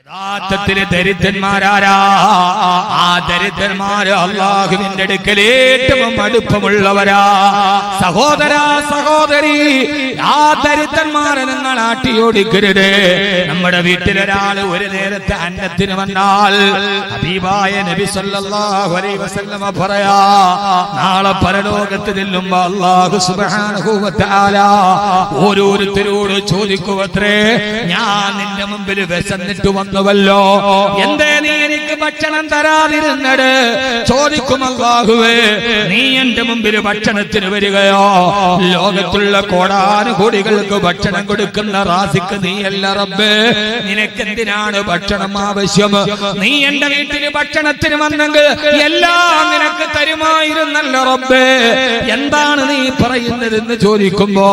യഥാർത്ഥത്തില് ദരിദ്രന്മാരാരാ? ആ ദരിദ്രന്മാര് അള്ളാഹുവിന്റെ അടുക്കൽ ഏറ്റവും അടുപ്പമുള്ളവരാ. സഹോദരാ സഹോദരി, ആ ദരിദ്രന്മാരെ നിങ്ങൾ ആട്ടിയോടിക്കരുത്. നമ്മുടെ വീട്ടിലൊരാള് ഒരു നേരത്തെ അന്നത്തിന് വന്നാൽ ഹബീബായ നബി സല്ലല്ലാഹു അലൈഹി വസല്ലമ പറയാ, നാളെ പരലോകത്ത് ചെല്ലുമ്പോ അല്ലാഹു സുബ്ഹാനഹു വ തആല ഓരോരുത്തരോട് ചോദിക്കുവത്രേ, ഞാൻ നിന്റെ മുമ്പിൽ വിശന്നിട്ട് വന്നുവല്ലോ, എന്തേ നീ എനിക്ക് ഭക്ഷണം തരാതിരുന്നത്? ചോദിക്കും അല്ലാഹുവേ, നീ എന്റെ മുമ്പിൽ ഭക്ഷണത്തിന് വരികയോ? ലോകത്തുള്ള കോടാനുകോടികൾക്ക് ഭക്ഷണം കൊടുക്കുന്ന റാസിക്ക് നീയല്ല റബ്ബേ, നിനക്കെന്തിനാണ് ഭക്ഷണം ആവശ്യം? നീ എന്റെ വീട്ടിൽ ഭക്ഷണത്തിന് വന്നെങ്കിൽ എല്ലാം നിനക്ക് തരുമായിരുന്നല്ലോ റബ്ബേ, എന്താണ് നീ പറയുന്നതെന്ന് ചോദിക്കുമ്പോ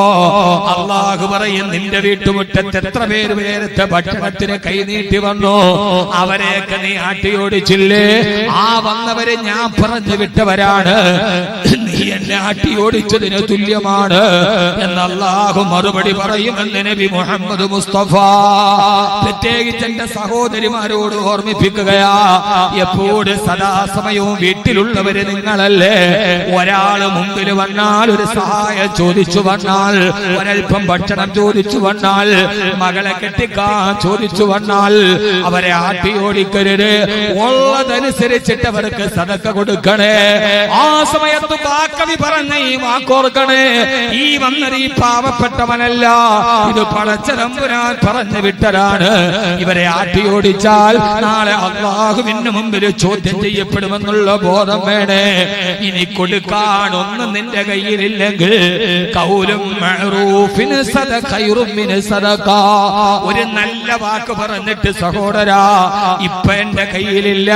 അല്ലാഹു പറയും, നിന്റെ വീട്ടുമുറ്റത്ത് എത്ര പേര് നേരത്തെ ഭക്ഷണത്തിന് കൈനീട്ടി വന്നു, അവരെയൊക്കെ നീ ആട്ടിയോടിച്ചില്ലേ? ആ വന്നവരെ ഞാൻ പറഞ്ഞു വിട്ടവരാണ്, നീ എന്നെ ആട്ടിയോടിച്ചതിന് തുല്യമാണ് എന്ന് അല്ലാഹു മറുപടി പറയുമെന്ന് നബി മുഹമ്മദ് മുസ്തഫ. പ്രത്യേകിച്ച് എന്റെ സഹോദരിമാരോട് ഓർമ്മിപ്പിക്കുകയാ, എപ്പോഴും സദാസമയവും വീട്ടിലുള്ളവര് നിങ്ങളല്ലേ. ഒരാള് മുമ്പിൽ വന്നാൽ, ഒരു സഹായം ചോദിച്ചു വന്നാൽ, ഒരൽപ്പം ഭക്ഷണം ചോദിച്ചു വന്നാൽ, മകളെ കെട്ടിക്കാൻ ചോദിച്ചു വന്നാൽ അവരെ ആട്ടിയോടിക്കരുത്. ഉള്ളതനുസരിച്ചിട്ട് അവർക്ക് സദക്ക കൊടുക്കണേ. ആ സമയത്ത് ബാക്കവി പറഞ്ഞ ഈ വാക്കോർക്കണേ, ഈ വന്നത് ഈ പാവപ്പെട്ടവനല്ല, ഇത് പടച്ച തമ്പുരാൻ പറഞ്ഞു വിട്ടതാണ്. ഇവരെ ആട്ടിയോടിച്ചാൽ നാളെ അല്ലാഹുവിന്റെ മുമ്പിൽ ചോദ്യം ചെയ്യപ്പെടുമെന്നുള്ള ബോധം വേണേ. ഇനി കൊടുക്കാൻ ഒന്നും നിന്റെ കയ്യിലില്ലെങ്കിൽ ഖൗലും മഅറൂഫിൻ സദഖൈറും മിൻ സദഖ, ഒരു നല്ല വാക്ക് പറഞ്ഞിട്ട് സഹോദരാ ഇപ്പൊ എന്റെ കയ്യിലില്ല,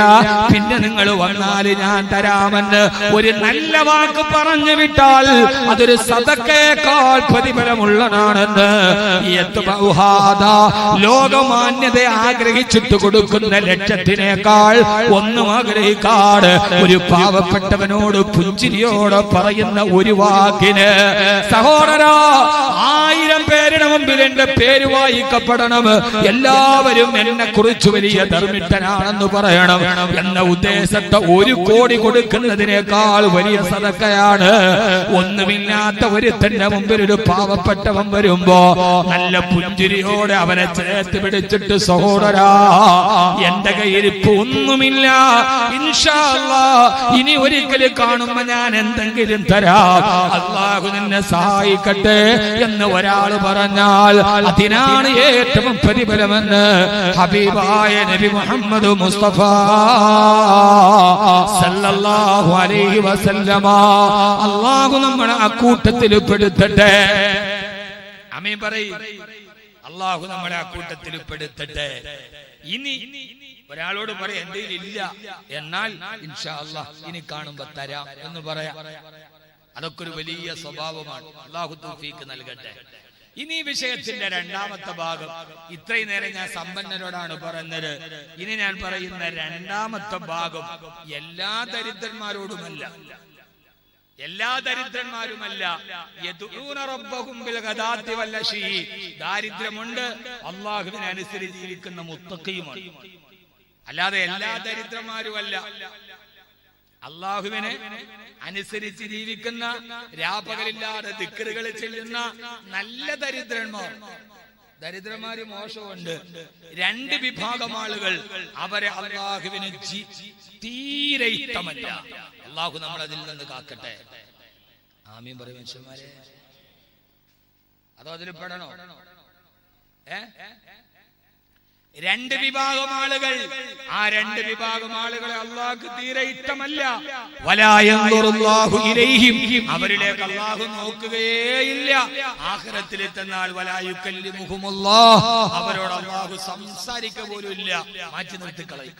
പിന്നെ നിങ്ങൾ വന്നാൽ ഞാൻ തരാമെന്ന് ഒരു നല്ല വാക്ക് പറഞ്ഞു വിട്ടാൽ അതൊരു സദഖയേക്കാൾ പ്രതിഫലമുള്ളതാണെന്ന് ലോകമാന്യത ആഗ്രഹിച്ചിട്ട് കൊടുക്കുന്ന ലക്ഷത്തിനേക്കാൾ ഒന്നും ആഗ്രഹിക്കാട് ഒരു പാവപ്പെട്ടവനോട് പുഞ്ചിരിയോടെ പറയുന്ന ഒരു വാക്കിന് സഹോദരാ 1000 പേരുടെ മുമ്പിൽ എന്റെ പേര് വായിക്കപ്പെടണം, എല്ലാവരും എന്നെ കുറിച്ച് വലിയ ധർമ്മിഷ്ഠനാണെന്ന് പറയണം എന്ന ഉദ്ദേശത്തെ 1 കോടി കൊടുക്കുന്നതിനേക്കാൾ വലിയ സദഖയാണ്. ഒന്നുമില്ലാത്ത ഒരുത്തന്റെ മുമ്പിൽ ഒരു പാവപ്പെട്ടവൻ വരുമ്പോ നല്ല പുഞ്ചിരിയോടെ അവനെ ചേർത്ത് പിടിച്ചിട്ട് സഹോദരാ എന്റെ കയ്യിൽ ഇപ്പൊ ഒന്നുമില്ല, ഇൻഷാ അല്ലാഹ് ഇനി ഒരിക്കലും കാണുമ്പോ ഞാൻ എന്തെങ്കിലും തരാം, അല്ലാഹു നിന്നെ സഹായിക്കട്ടെ എന്ന് ഒരാൾ പറഞ്ഞാൽ അതിനാണ് ഏറ്റവും പ്രതിഫലമെന്ന് ഹബീബായ നബി മുഹമ്മദ് മുസ്തഫ സല്ലല്ലാഹു അലൈഹി വസല്ലമ. അല്ലാഹു നമ്മളെ അക്കൂട്ടത്തിൽ പെടുത്തട്ടെ. ആമീൻ പറയ്. അല്ലാഹു നമ്മളെ അക്കൂട്ടത്തിൽ പെടുത്തട്ടെ. ഇനി ഒരാളോട് പറയാം എന്റെ ഇല്ല, എന്നാൽ ഇൻഷാ അല്ലാഹ് ഇനി കാണുമ്പോ തരാം എന്ന് പറയാം. അതൊക്കെ ഒരു വലിയ സ്വഭാവമാണ്. അല്ലാഹു തൗഫീഖ് നൽകട്ടെ. ഇനി വിഷയത്തിന്റെ രണ്ടാമത്തെ ഭാഗം, ഇത്രയും നേരം ഞാൻ സമ്പന്നരോടാണ് പറഞ്ഞത്. ഇനി ഞാൻ പറയുന്ന രണ്ടാമത്തെ ഭാഗം എല്ലാ ദരിദ്രന്മാരോടുമല്ല, എല്ലാ ദരിദ്രന്മാരുമല്ല. ദാരിദ്ര്യമുണ്ട്, അള്ളാഹുവിനെ അനുസരിച്ച് ജീവിക്കുന്ന മുത്തഖിയുമാണ്. അല്ലാതെ എല്ലാ ദരിദ്രന്മാരുമല്ല, അള്ളാഹുവിനെ അനുസരിച്ച് ജീവിക്കുന്ന രാപകലില്ലാതെ ദിക്റുകൾ ചെല്ലുന്ന നല്ല ദരിദ്രന്മാർ. ദരിദ്രന്മാര് മോശമുണ്ട്. 2 വിഭാഗം ആളുകൾ, അവരെ അള്ളാഹുവിന് തീരെ ഇഷ്ടമല്ല. അള്ളാഹു നമ്മൾ അതിൽ നിന്ന് കാക്കട്ടെ. ആമീൻ പറയും മനുഷ്യന്മാരെ. അതോ അതിൽ പെടണോ? 2 വിഭാഗം ആളുകൾ, ആ 2 വിഭാഗം ആളുകളെ അല്ലാഹുക്ക് തീരെ ഇഷ്ടമല്ല. വലാ യൻദുറുല്ലാഹു ഇലൈഹിം, അവരിലേക്ക് അല്ലാഹു നോക്കുകയേയില്ല. ആഖിറത്തിൽ എത്തുന്നാൽ വലാ യുകല്ലിമുഹുമുല്ലാഹ്, അവരോട് അല്ലാഹു സംസാരിക്കുക പോലും ഇല്ല, മാറ്റി നിർത്തിക്കളയും.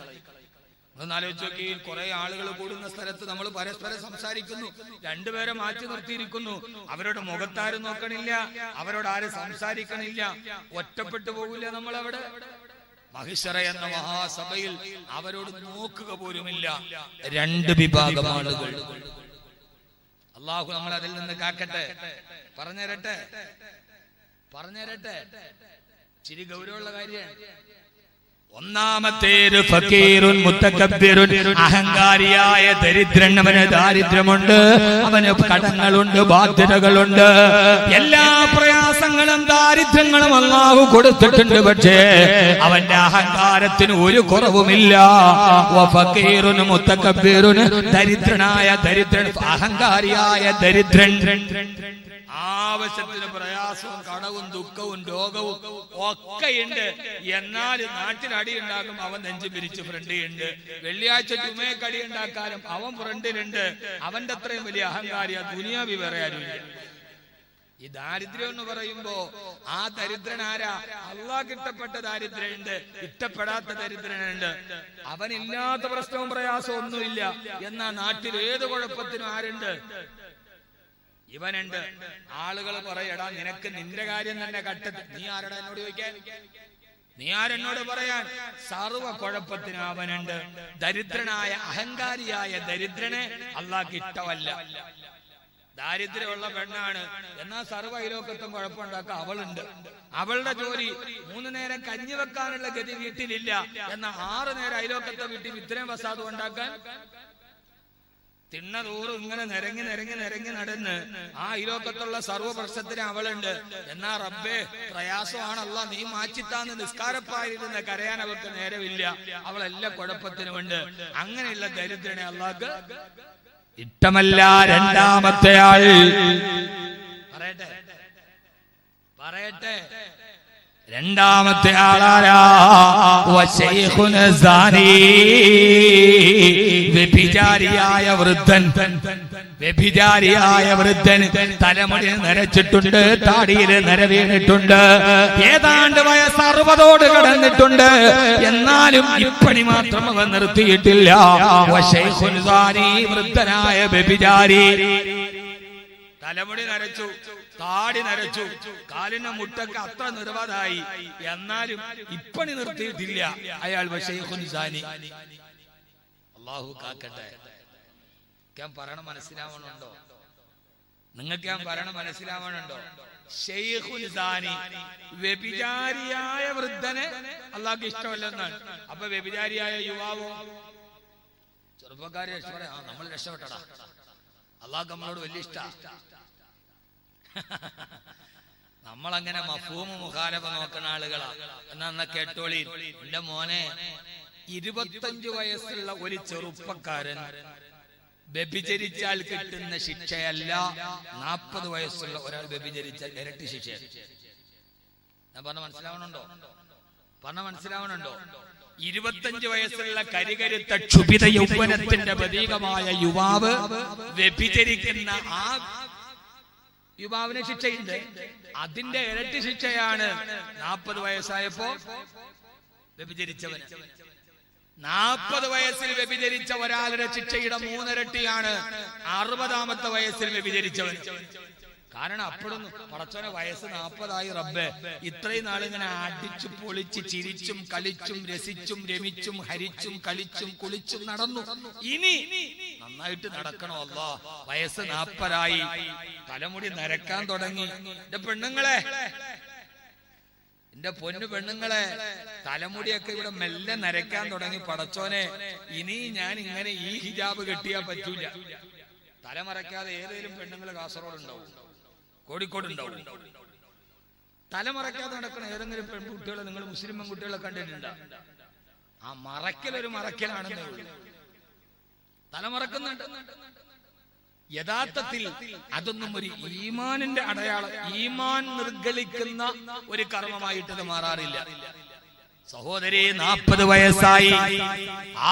ഒന്നാലോചിച്ച് നോക്കി, കുറെ ആളുകൾ കൂടുന്ന സ്ഥലത്ത് നമ്മൾ പരസ്പരം സംസാരിക്കുന്നു, 2 പേരെ മാറ്റി നിർത്തിയിരിക്കുന്നു, അവരുടെ മുഖത്താരും നോക്കണില്ല, അവരോട് ആരും സംസാരിക്കണില്ല, ഒറ്റപ്പെട്ടു പോകില്ല നമ്മൾ അവിടെ. മഹിശറ എന്ന മഹാസഭയിൽ അവരോട് നോക്കുക പോലുമില്ല 2 വിഭാഗം ആളുകൾ. അല്ലാഹു നമ്മൾ അതിൽ നിന്ന് കാക്കട്ടെ. പറഞ്ഞുതരട്ടെ, ചിരി ഗൗരവമുള്ള കാര്യമാണ്. ഒന്നാമത്തേത് ഫക്കീറുൻ മുത്തകബ്ബിറുൻ, അഹങ്കാരിയായ ദരിദ്രൻ. അവന് ദാരിദ്ര്യമുണ്ട്, അവന് കടങ്ങളുണ്ട്, ബാധ്യതകളുണ്ട്, എല്ലാ പ്രയാസങ്ങളും ദാരിദ്ര്യങ്ങളും അല്ലാഹു കൊടുത്തിട്ടുണ്ട്. പക്ഷേ അവന്റെ അഹങ്കാരത്തിന് ഒരു കുറവുമില്ല. വഫക്കീറുൻ മുത്തകബ്ബിറുൻ, ദരിദ്രനായ ദരിദ്രൻ, അഹങ്കാരിയായ ദരിദ്രൻ. ആവശ്യത്തിന് പ്രയാസവും കടവും ദുഃഖവും രോഗവും ഒക്കെയുണ്ട്. എന്നാൽ നാട്ടിൽ അടിയുണ്ടാകും അവൻ നെഞ്ചു പിരിച്ച് ഫ്രണ്ടിയുണ്ട്. വെള്ളിയാഴ്ച ചുമയക്കടി ഉണ്ടാക്കാനും അവൻ ഫ്രണ്ടിലുണ്ട്. അവന്റെ അത്രയും വലിയ അഹങ്കാരിയ ദുനിയാവി വേറെ ആരുമില്ല. ഈ ദാരിദ്ര്യം എന്ന് പറയുമ്പോ ആ ദരിദ്രൻ ആരാ? അള്ളാഹ് ഇഷ്ടപ്പെട്ട ദാരിദ്ര്യമുണ്ട്, ഇഷ്ടപ്പെടാത്ത ദരിദ്രനുണ്ട്. അവനില്ലാത്ത പ്രശ്നവും പ്രയാസവും ഒന്നുമില്ല. എന്നാ നാട്ടിൽ ഏത് കുഴപ്പത്തിനും ആരുണ്ട്? ഇവനുണ്ട്. ആളുകൾ പറയടാ നിനക്ക് നിന്റെ കാര്യം തന്നെ കട്ടത്ത്. നീ ആരടാ എന്നോട് ചോദിക്കാൻ? നീ ആരെന്നോട് പറയാൻ? സർവ കുഴപ്പത്തിനും അവനുണ്ട്. ദരിദ്രനായ അഹങ്കാരിയായ ദരിദ്രനെ അള്ളാഹ്ക്ക് ഇഷ്ടമല്ല. ദാരിദ്ര്യമുള്ള പെണ്ണാണ്, എന്നാൽ സർവ്വ അയലോക്കത്തും കുഴപ്പമുണ്ടാക്കുക അവളുണ്ട്. അവളുടെ ജോലി 3 നേരം കഞ്ഞി വെക്കാനുള്ള ഗതി വീട്ടിലില്ല. എന്നാൽ 6 നേരം അയലോക്കത്തെ വീട്ടിൽ ഇത്രയും വസാദ് ഉണ്ടാക്കാൻ തിണ്ണതോറും ഇങ്ങനെ നിരങ്ങി നിരങ്ങി നിരങ്ങി നടന്ന് ആ അയലോക്കത്തുള്ള സർവ്വ പ്രശ്നത്തിന് അവളുണ്ട്. എന്നാ റബ്ബേ പ്രയാസമാണല്ലോ, നീ മാറ്റിത്താന്ന് നിസ്കാരപ്പായിരുന്ന് കരയാൻ അവർക്ക് നേരമില്ല. അവളെല്ലാം കുഴപ്പത്തിനുമുണ്ട്. അങ്ങനെയുള്ള ദരിദ്രനെ അല്ലാഹ്ക്ക് ഇഷ്ടമല്ല. രണ്ടാമത്തെ ആൾ പറയട്ടെ രണ്ടാമത്തെ ആളാരാ? വശൈഖുൻ സാനി, വ്യഭിചാരിയായ വൃദ്ധൻ. വ്യഭിചാരിയായ വൃദ്ധൻ തലമുടി നരച്ചിട്ടുണ്ട്, താടിയിൽ നര വീണിട്ടുണ്ട്, ഏതാണ്ട് വയസ്സ് 60ഓട് കടന്നിട്ടുണ്ട്. എന്നാലും ഇപ്പണി മാത്രം അവൻ നിർത്തിയിട്ടില്ല. വശൈഖുൻ സാനി, വൃദ്ധനായ വ്യഭിചാരി. തലമുടി നരച്ചു, താടി നരച്ചു, കാലിന്റെ മുട്ടൊക്കെ അത്ര നിർവാതായി. എന്നാലും ഇപ്പണി നിർത്തിയിട്ടില്ല അയാൾ. വശൈഖുൻ സാനി. അല്ലാഹു കാക്കട്ടെ. ഞാൻ പറയണ മനസ്സിലാവണുണ്ടോ? നിങ്ങൾക്ക് ഞാൻ പറയണ മനസ്സിലാവണുണ്ടോ? ശൈഖുൻ സാനി, വ്യഭിചാരിയായ വൃദ്ധനെ അല്ലാഹ്ക്ക് ഇഷ്ടമല്ലെന്നാണ്. അപ്പൊ വ്യഭിചാരിയായ യുവാവോ? ചെറുപ്പക്കാരെ നമ്മൾ രക്ഷപ്പെട്ടടാ, അല്ലാഹ്ക്ക് നമ്മളോട് വലിയ ഇഷ്ട. നമ്മളങ്ങനെ മഫ്ഹൂമ് മുഖാലഫ നോക്കുന്ന ആളുകളാ. എന്നാ കേട്ടോളി, എന്റെ മോനെ, 25 വയസ്സുള്ള ഒരു ചെറുപ്പക്കാരൻ വ്യഭിചരിച്ചാൽ കിട്ടുന്ന ശിക്ഷയല്ല 40 വയസ്സുള്ള ഒരാൾ വ്യഭിചരിച്ചാൽ ഇരട്ടി ശിക്ഷ. ഞാൻ പറഞ്ഞ മനസ്സിലാവണുണ്ടോ? 25 വയസ്സുള്ള കരികരുത്ത ക്ഷുഭിത യൗവനത്തിന്റെ പ്രതീകമായ യുവാവ് വ്യഭിചരിക്കുന്ന ആ യുവാവിന് ശിക്ഷയുണ്ട്. അതിന്റെ ഇരട്ടി ശിക്ഷയാണ് 40 വയസ്സായപ്പോ വ്യഭിചരിച്ചവന്. 40 വയസ്സിൽ വ്യഭിചരിച്ച ഒരാളുടെ ശിക്ഷയുടെ 3 ഇരട്ടിയാണ് 60ാമത്തെ വയസ്സിൽ വ്യഭിചരിച്ചവൻ. കാരണം അപ്പോഴൊന്നും പടച്ചോനെ വയസ്സ് 40 റബ്ബേ, ഇത്രയും നാളിങ്ങനെ അടിച്ചു പൊളിച്ച് ചിരിച്ചും കളിച്ചും രസിച്ചും രമിച്ചും ഹരിച്ചും കളിച്ചും കുളിച്ചും നടന്നു. ഇനി നന്നായിട്ട് നടക്കണോ അല്ലാ? വയസ്സ് 40 തലമുടി നരക്കാൻ തുടങ്ങി. എന്റെ പെണ്ണുങ്ങളെ, എന്റെ പൊന്നു പെണ്ണുങ്ങളെ, തലമുടിയൊക്കെ ഇവിടെ മെല്ലെ നരക്കാൻ തുടങ്ങി. പടച്ചോനെ, ഇനി ഞാൻ ഇങ്ങനെ ഈ ഹിജാബ് കെട്ടിയാ പറ്റൂല. തലമറയ്ക്കാതെ ഏതെങ്കിലും പെണ്ണുങ്ങൾ കാസർഗോഡ് ഉണ്ടാവും, കോഴിക്കോട് ഉണ്ടാവും. തലമറയ്ക്കാതെ നടക്കുന്ന ഏതെങ്കിലും പെൺകുട്ടികളെ നിങ്ങൾ മുസ്ലിം പെൺകുട്ടികളെ കണ്ടിട്ടുണ്ടോ? ആ മറയ്ക്കലൊരു മറയ്ക്കലാണെന്നേ ഉള്ളൂ. തലമറക്കുന്നുണ്ട്. യഥാർത്ഥത്തിൽ അതൊന്നും ഒരു ഈമാനിന്റെ അടയാളം, ഈമാൻ നിർഗളിക്കുന്ന ഒരു കർമ്മമായിട്ടത് മാറാറില്ല. സഹോദരി, 40 വയസ്സായി.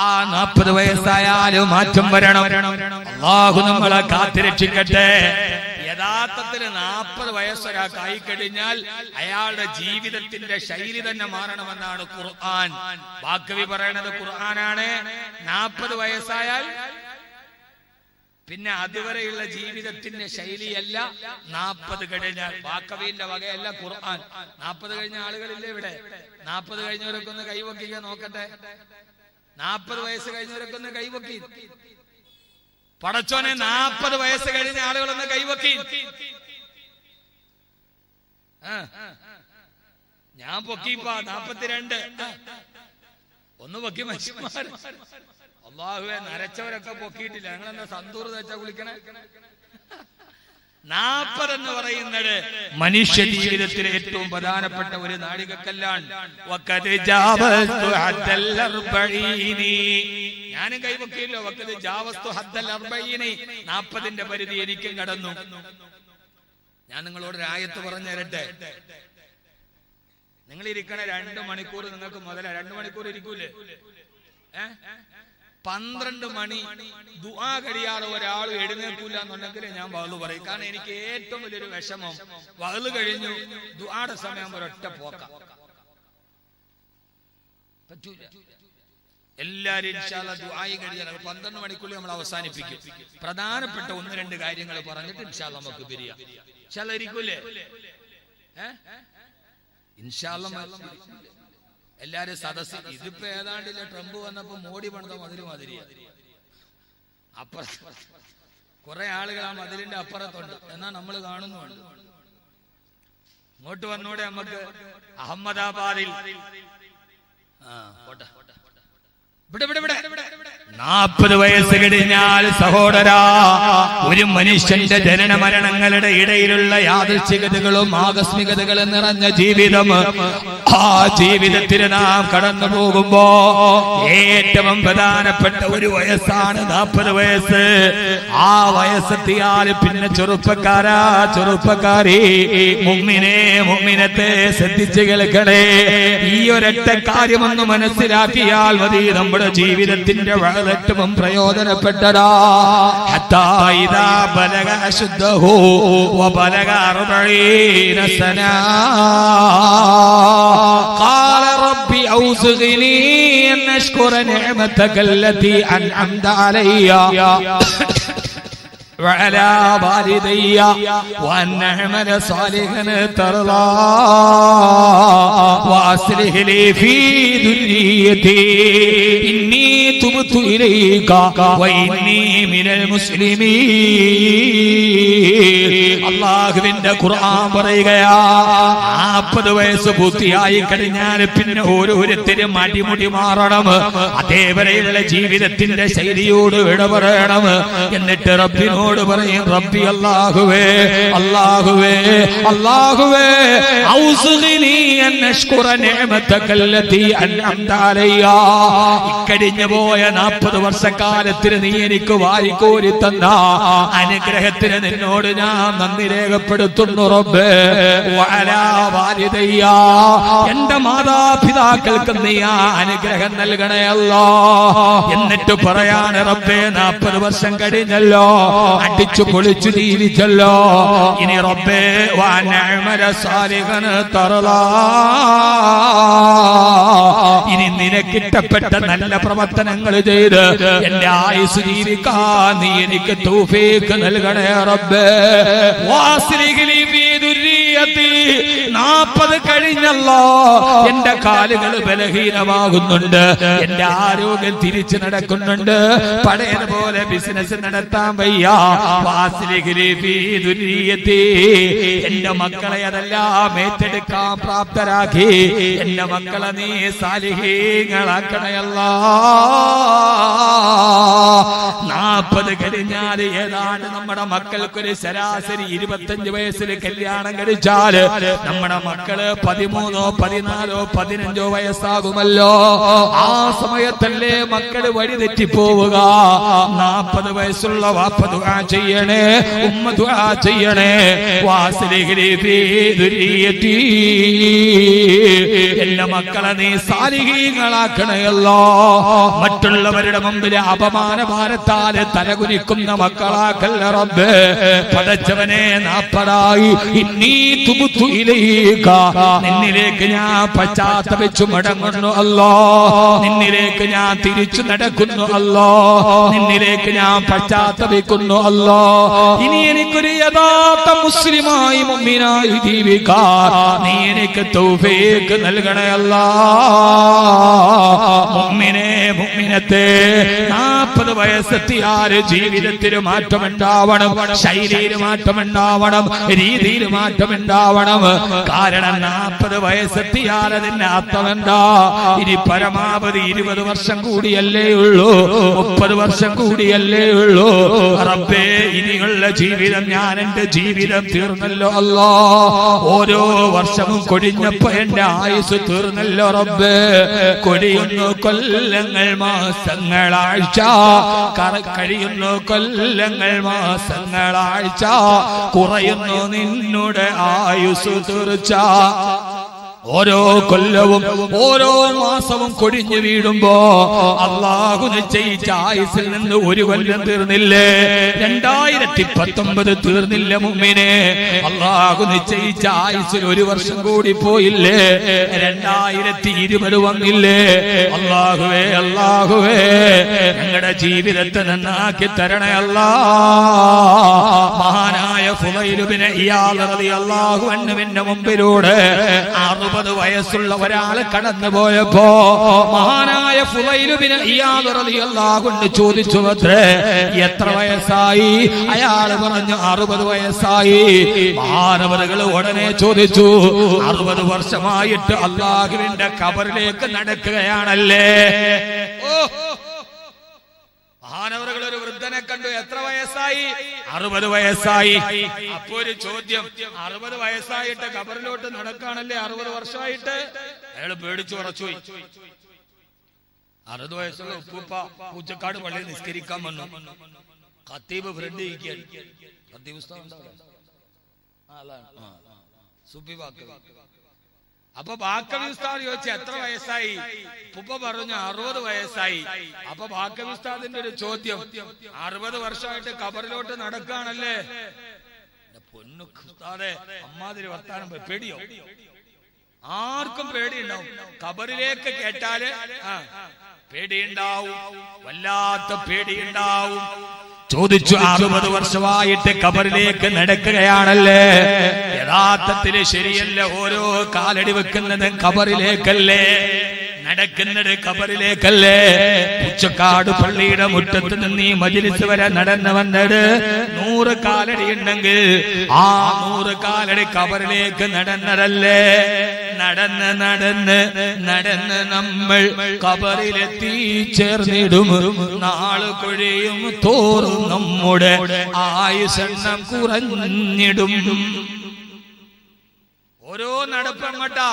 ആ 40 വയസ്സായാലും മാറ്റം വരണം. അല്ലാഹു നമ്മളെ കാത്തുരക്ഷിക്കട്ടെ. യഥാർത്ഥത്തിൽ 40 വയസ്സൊരാൾക്കായി കഴിഞ്ഞാൽ അയാളുടെ ജീവിതത്തിന്റെ ശൈലി തന്നെ മാറണമെന്നാണ് ഖുർആൻ. ബാക്കവി പറയണത് ഖുർആനാണ്. 40 വയസ്സായാൽ പിന്നെ അതുവരെയുള്ള ജീവിതത്തിന്റെ ശൈലിയല്ല 40 കഴിഞ്ഞാൽ. ബാക്കവിന്റെ വകയല്ല ഖുർആൻ. 40 കഴിഞ്ഞ ആളുകളില്ലേ ഇവിടെ? 40 കഴിഞ്ഞവരൊക്കെ ഒന്ന് കൈവക്കിക്കാൻ നോക്കട്ടെ. 40 വയസ്സ് കഴിഞ്ഞവരൊക്കെ ഒന്ന് കൈവക്കി. പടച്ചോനെ, 40 വയസ്സ് കഴിഞ്ഞ ആളുകളൊന്ന് കൈവക്കി. ഞാൻ പൊക്കിപ്പാ 42. ഒന്ന് പൊക്കി മനുഷ്യന്മാർ. അല്ലാഹുവേ, നരച്ചവരൊക്കെ പൊക്കിയിട്ടില്ല, ഞങ്ങളെന്താ സന്തൂർ തേച്ചാ കുളിക്കണേ? 40 എന്ന് പറയുന്നത് മനുഷ്യ ജീവിതത്തിലെ ഏറ്റവും പ്രധാനപ്പെട്ട ഒരു നാഴികക്കല്ലാണ്. ഞാനും കൈവക്കിയല്ലോ. 40ന്റെ പരിധി എനിക്കും കടന്നു. ഞാൻ നിങ്ങളോട് ഒരു ആയത്ത് പറഞ്ഞു തരട്ടെ. നിങ്ങൾ ഇരിക്കണ 2 മണിക്കൂർ നിങ്ങൾക്ക് മുതല. 2 മണിക്കൂർ ഇരിക്കൂലേ? 12 മണി ദുആ കഴിയാതെ ഒരാൾ എഴുന്നേൽക്കൂല എന്നുണ്ടെങ്കിൽ ഞാൻ വഅ്ള് പറയും. കാരണം എനിക്ക് ഏറ്റവും വലിയൊരു വിഷമം, വഅ്ള് കഴിഞ്ഞു ദുആടെ സമയം ഒരൊറ്റ പോക്ക പറ്റൂല. എല്ലാരും ഇൻഷാ അല്ലാഹ് ദുആയി കഴിയാൻ 12 മണിക്കുള്ളിൽ നമ്മൾ അവസാനിപ്പിക്കും. പ്രധാനപ്പെട്ട 1-2 കാര്യങ്ങൾ പറഞ്ഞിട്ട് ഇൻഷാ അല്ലാഹ് നമുക്ക് പിരിയാം. ഇൻഷാ അല്ലാഹ് ഇരിക്കൂലേ? ഇൻഷാ അല്ലാഹ് എല്ലാരും സദസ്. ഇതിപ്പോ ഏതാണ്ടില്ല, ട്രംപ് വന്നപ്പോ മോഡി പണിത മതില് മാതിരിയാ. അപ്പുറത്ത് കുറെ ആളുകൾ ആ മതിലിന്റെ അപ്പുറത്തുണ്ട്, എന്നാ നമ്മൾ കാണുന്നുണ്ട്. ഇങ്ങോട്ട് വന്നൂടെ നമുക്ക്? അഹമ്മദാബാദിൽ 40 വയസ്സ് കഴിഞ്ഞാൽ സഹോദരാ, ഒരു മനുഷ്യന്റെ ജനന മരണങ്ങളുടെ ഇടയിലുള്ള യാദൃച്ഛികതകളും ആകസ്മികതകളും നിറഞ്ഞ ജീവിതം. ആ ജീവിതത്തിന് നാം കടന്നു പോകുമ്പോ ഏറ്റവും പ്രധാനപ്പെട്ട ഒരു വയസ്സാണ് 40 വയസ്സ്. ആ വയസ്സെത്തിയാൽ പിന്നെ ചെറുപ്പക്കാരാ, ചെറുപ്പക്കാരി, മുഅ്മിനത്തെ ശ്രദ്ധിച്ചു കേൾക്കണേ. ഈ ഒരൊറ്റ കാര്യമൊന്ന് മനസ്സിലാക്കിയാൽ മതി, നമ്മുടെ ജീവിതത്തിന്റെ ഏറ്റവും പ്രയോജനപ്പെട്ടതാ. ഹത്താ ഇദാ ബലഗ അശുദ്ധഹു വബലഗ 40 സന ഖാല റബ്ബി ഔസിഗ്നി അൻ അശ്കുറ നിഅമതക അല്ലതി അൻഅംത അലയ്യ وعلى والدي وأن أعمل صالحا ترضاه وأصلح لي في ذريتي إني تبت إليك وإني من المسلمين. അല്ലാഹുവിന്റെ ഖുർആൻ പറയുകയാ, 40 വയസ്സ് പൂർത്തിയായി കഴിഞ്ഞാൽ പിന്നെ ഓരോരുത്തരും അടിമുടി മാറണം. അതേവരെയുള്ള ജീവിതത്തിന്റെ ശൈലിയോട് വിട പറയണം. എന്നിട്ട് റബ്ബിനോട് പറയും, റബ്ബി അല്ലാഹുവേ, അല്ലാഹുവേ, അല്ലാഹുവേ, ഔസിഗ്നി അൻ അശ്കുറ നിഅമതക അല്ലതി അൻഅംത അലയ്യ. ഇക്കഴിഞ്ഞു പോയ 40 വർഷക്കാലത്തിന് നീ എനിക്ക് വാരിക്കോരി തന്ന അനുഗ്രഹത്തിന് നിന്നോട് ഞാൻ നന്ദി രേഖപ്പെടുത്തുന്നു റബ്ബേ. വഅലാ വാലിദയ്യ, എന്റെ മാതാപിതാക്കൾക്ക് നീ ആ അനുഗ്രഹം നൽകണേ അല്ലാഹ്. എന്നിട്ട് പറയാണ്, റബ്ബേ 40 വർഷം കഴിഞ്ഞല്ലോ, അടിച്ചു പൊളിച്ചു ജീവിച്ചല്ലോ, ഇനി റബ്ബേ വഅൻ അഅമല സാലിഹൻ തർളാഹ്, ഇനി നിനക്കിഷ്ടപ്പെട്ട നല്ല പ്രവർത്തനങ്ങൾ ചെയ്ത് എന്റെ ആയുസ് ജീവിക്കാൻ നീ എനിക്ക് തൗഫീഖ് നൽകണേ റബ്ബേ. വാസ്ലിഹ് ലി ഫീ ദുർരിയതി, 40 കഴിഞ്ഞല്ലോ, എന്റെ കാലുകൾ ബലഹീനമാകുന്നുണ്ട്, എന്റെ ആരോഗ്യം തിരിച്ചു നടക്കുന്നുണ്ട്, പഴയതുപോലെ ബിസിനസ് നടത്താൻ വയ്യ. വാസ്ലിഹ് ലി ഫീ ദുർരിയതി, എന്റെ മക്കളെ അതെല്ലാം ഏറ്റെടുക്കാൻ പ്രാപ്തരാക്കി എന്റെ മക്കളെ നീ സാലിഹീങ്ങളാക്കണേ അല്ലാഹ്. 40 കഴിഞ്ഞാൽ ഏതാണ്ട് നമ്മുടെ മക്കൾക്കൊരു ശരാശരി 25 വയസ്സിൽ കല്യാണം കഴിച്ചാൽ നമ്മുടെ മക്കള് 13, 14, 15 വയസ്സാകുമല്ലോ. ആ സമയത്തല്ലേ മക്കള് വഴിതെറ്റിപ്പോവുക. 40 വയസ്സുള്ള വാപ്പ ദുആ ചെയ്യണേ, ഉമ്മ ദുആ ചെയ്യണേ, വാസ്ലിഹ് ലി ഫീ ദുർരിയതി, എന്റെ മക്കളെ നീ സാലിഹീങ്ങളാക്കണയല്ലോ. മറ്റുള്ളവരുടെ മുമ്പിൽ അപമാനഭാരത്താൽ തലകുനിക്കുന്ന മക്കളാക്കല്ല റബ്ബേ. പടച്ചവനെ 40 ഇന്നീ തുബ്തു ഇലൈക, നിന്നിലേക്ക് ഞാൻ പശ്ചാത്തപിച്ചു മടങ്ങുന്നു അല്ലോ, നിന്നിലേക്ക് ഞാൻ തിരിച്ചു നടക്കുന്നു അല്ലോ, നിന്നിലേക്ക് ഞാൻ പശ്ചാത്തപിക്കുന്നു അല്ലോ. ഇനി എനിക്കൊരു യഥാർത്ഥ മുസ്ലിമായി മുഅ്മിനായി ജീവിക്കാൻ നീ എനിക്ക് തൗഫീഖ് നൽകണേ അല്ലാഹ്. മുഅ്മിനേ മുഅ്മിനത്തെ 40 വയസ്സെത്തിയാൽ ജീവിതത്തിൽ മാറ്റമുണ്ടാവണം, ശൈലിയിൽ മാറ്റമുണ്ടാവണം, രീതിയിൽ മാറ്റമുണ്ടാവണം. കാരണം 40 വയസ്സെത്തിയാൽ അതിന്റെ അർത്ഥമെന്താ? ഇനി പരമാവധി 20 വർഷം കൂടിയല്ലേ ഉള്ളൂ, 30 വർഷം കൂടിയല്ലേ ഉള്ളൂ. റബ്ബേ, ഇനിയുള്ള ജീവിതം, ഞാൻ എന്റെ ജീവിതം തീർന്നല്ലോ അല്ലാ. ഓരോ വർഷവും കൊടിഞ്ഞപ്പോ എന്റെ ആയുസ് തീർന്നല്ലോ റബ്ബേ. കൊടിയുന്നു കൊല്ലങ്ങൾ, മാസങ്ങളാഴ്ച, കഴിയുന്നു കൊല്ലങ്ങൾ, മാസങ്ങളാഴ്ച, കുറയുന്നു നിന്നുടെ ആയുസ് തീർച്ച. ഓരോ കൊല്ലവും ഓരോ മാസവും കൊടിഞ്ഞു വീഴുമ്പോ അള്ളാഹു നിശ്ചയിച്ച ആയുസിൽ നിന്ന് ഒരു കൊല്ലം തീർന്നില്ലേ? 2019 തീർന്നില്ല മുഅ്മിനേ. അള്ളാഹു നിശ്ചയിച്ച ആയുസിൽ ഒരു വർഷം കൂടി പോയില്ലേ? 2020 വന്നില്ലേ? അള്ളാഹുവേ, അള്ളാഹുവേ, ഞങ്ങളുടെ ജീവിതത്തെ നന്നാക്കി തരണേ അല്ലാ. മഹാനായ ഫുളൈൽ ഇബ്നു ഇയാദ് റളിയല്ലാഹു അൻഹുവിന്റെ മുമ്പിലൂടെ 60 വയസ്സുള്ള ഒരാൾ കടന്നു പോയപ്പോ മഹാനായ ഫുളൈൽ ഇബ്നു ഇയാദ് റളിയല്ലാഹു അൻഹു ചോദിച്ചു, എത്ര വയസ്സായി? അയാൾ പറഞ്ഞു 60 വയസ്സായി. മഹാനവറുകൾ ഉടനെ ചോദിച്ചു, 60 വർഷമായിട്ട് അല്ലാഹുവിന്റെ ഖബറിലേക്ക് നടക്കുകയാണല്ലേ? മഹാനവറുകൾ ഒരു വൃദ്ധനെ കണ്ടു, എത്ര വയസ്സായി? 60 വയസ്സായി. അപ്പോ ഒരു ചോദ്യം, 60 വയസ്സായിട്ട് ഖബറിലോട്ട് നടക്കാണല്ലേ 60 വർഷമായിട്ട്? അയാൾ പേടിച്ചു ഉറച്ചുപോയി. 60 വയസ്സുള്ള ഉപ്പൂപ്പ പൂച്ചക്കാട് പള്ളിയിൽ നിസ്കരിക്കാൻ വന്നു. ഖത്തീബ് ഫ്രണ്ട് ഇരിക്കാൻ. ഖത്തീബ് അപ്പൊ ബാക്കവി ഉസ്താദ് ചോദിച്ചു, എത്ര വയസ്സായി? ഉപ്പ പറഞ്ഞു 60 വയസ്സായി. അപ്പൊ ബാക്കവി ഉസ്താദിന്റെ ഒരു ചോദ്യം, 60 വർഷമായിട്ട് ഖബറിലോട്ട് നടക്കാണല്ലേ? പൊന്നു ഉസ്താദേ, അമ്മാതിരി വർത്താനം, പേടിയോ? ആർക്കും പേടിയുണ്ടാവും. ഖബറിലേക്ക് കേട്ടാല് പേടിയുണ്ടാവും, വല്ലാത്ത പേടിയുണ്ടാവും. ചോദിച്ചു, 60 വർഷമായിട്ട് ഖബറിലേക്ക് നടക്കുകയാണല്ലേ? യഥാർത്ഥത്തിൽ ശരിയല്ല. ഓരോ കാലടി വെക്കുന്നത് ഖബറിലേക്കല്ലേ, നടക്കുന്നത് ഖബറിലേക്കല്ലേ? പുച്ചക്കാട് പള്ളിയുടെ മുറ്റത്ത് നിന്ന് ഈ മജ്‌ലിസ് വരെ നടന്നു വന്നത് 100 കാലടി ഉണ്ടെങ്കിൽ ആ 100 കാലടി ഖബറിലേക്ക് നടന്നതല്ലേ? നടന്ന് നടന്ന് നടന്ന് നമ്മൾ ഖബറിലെത്തി ചേർന്നിടും. നാള് കൊഴിയും തോറും നമ്മുടെ ആയുസ്സെണ്ണം കുറഞ്ഞിടും. ഓരോ നടപ്പങ്ങട്ടാ.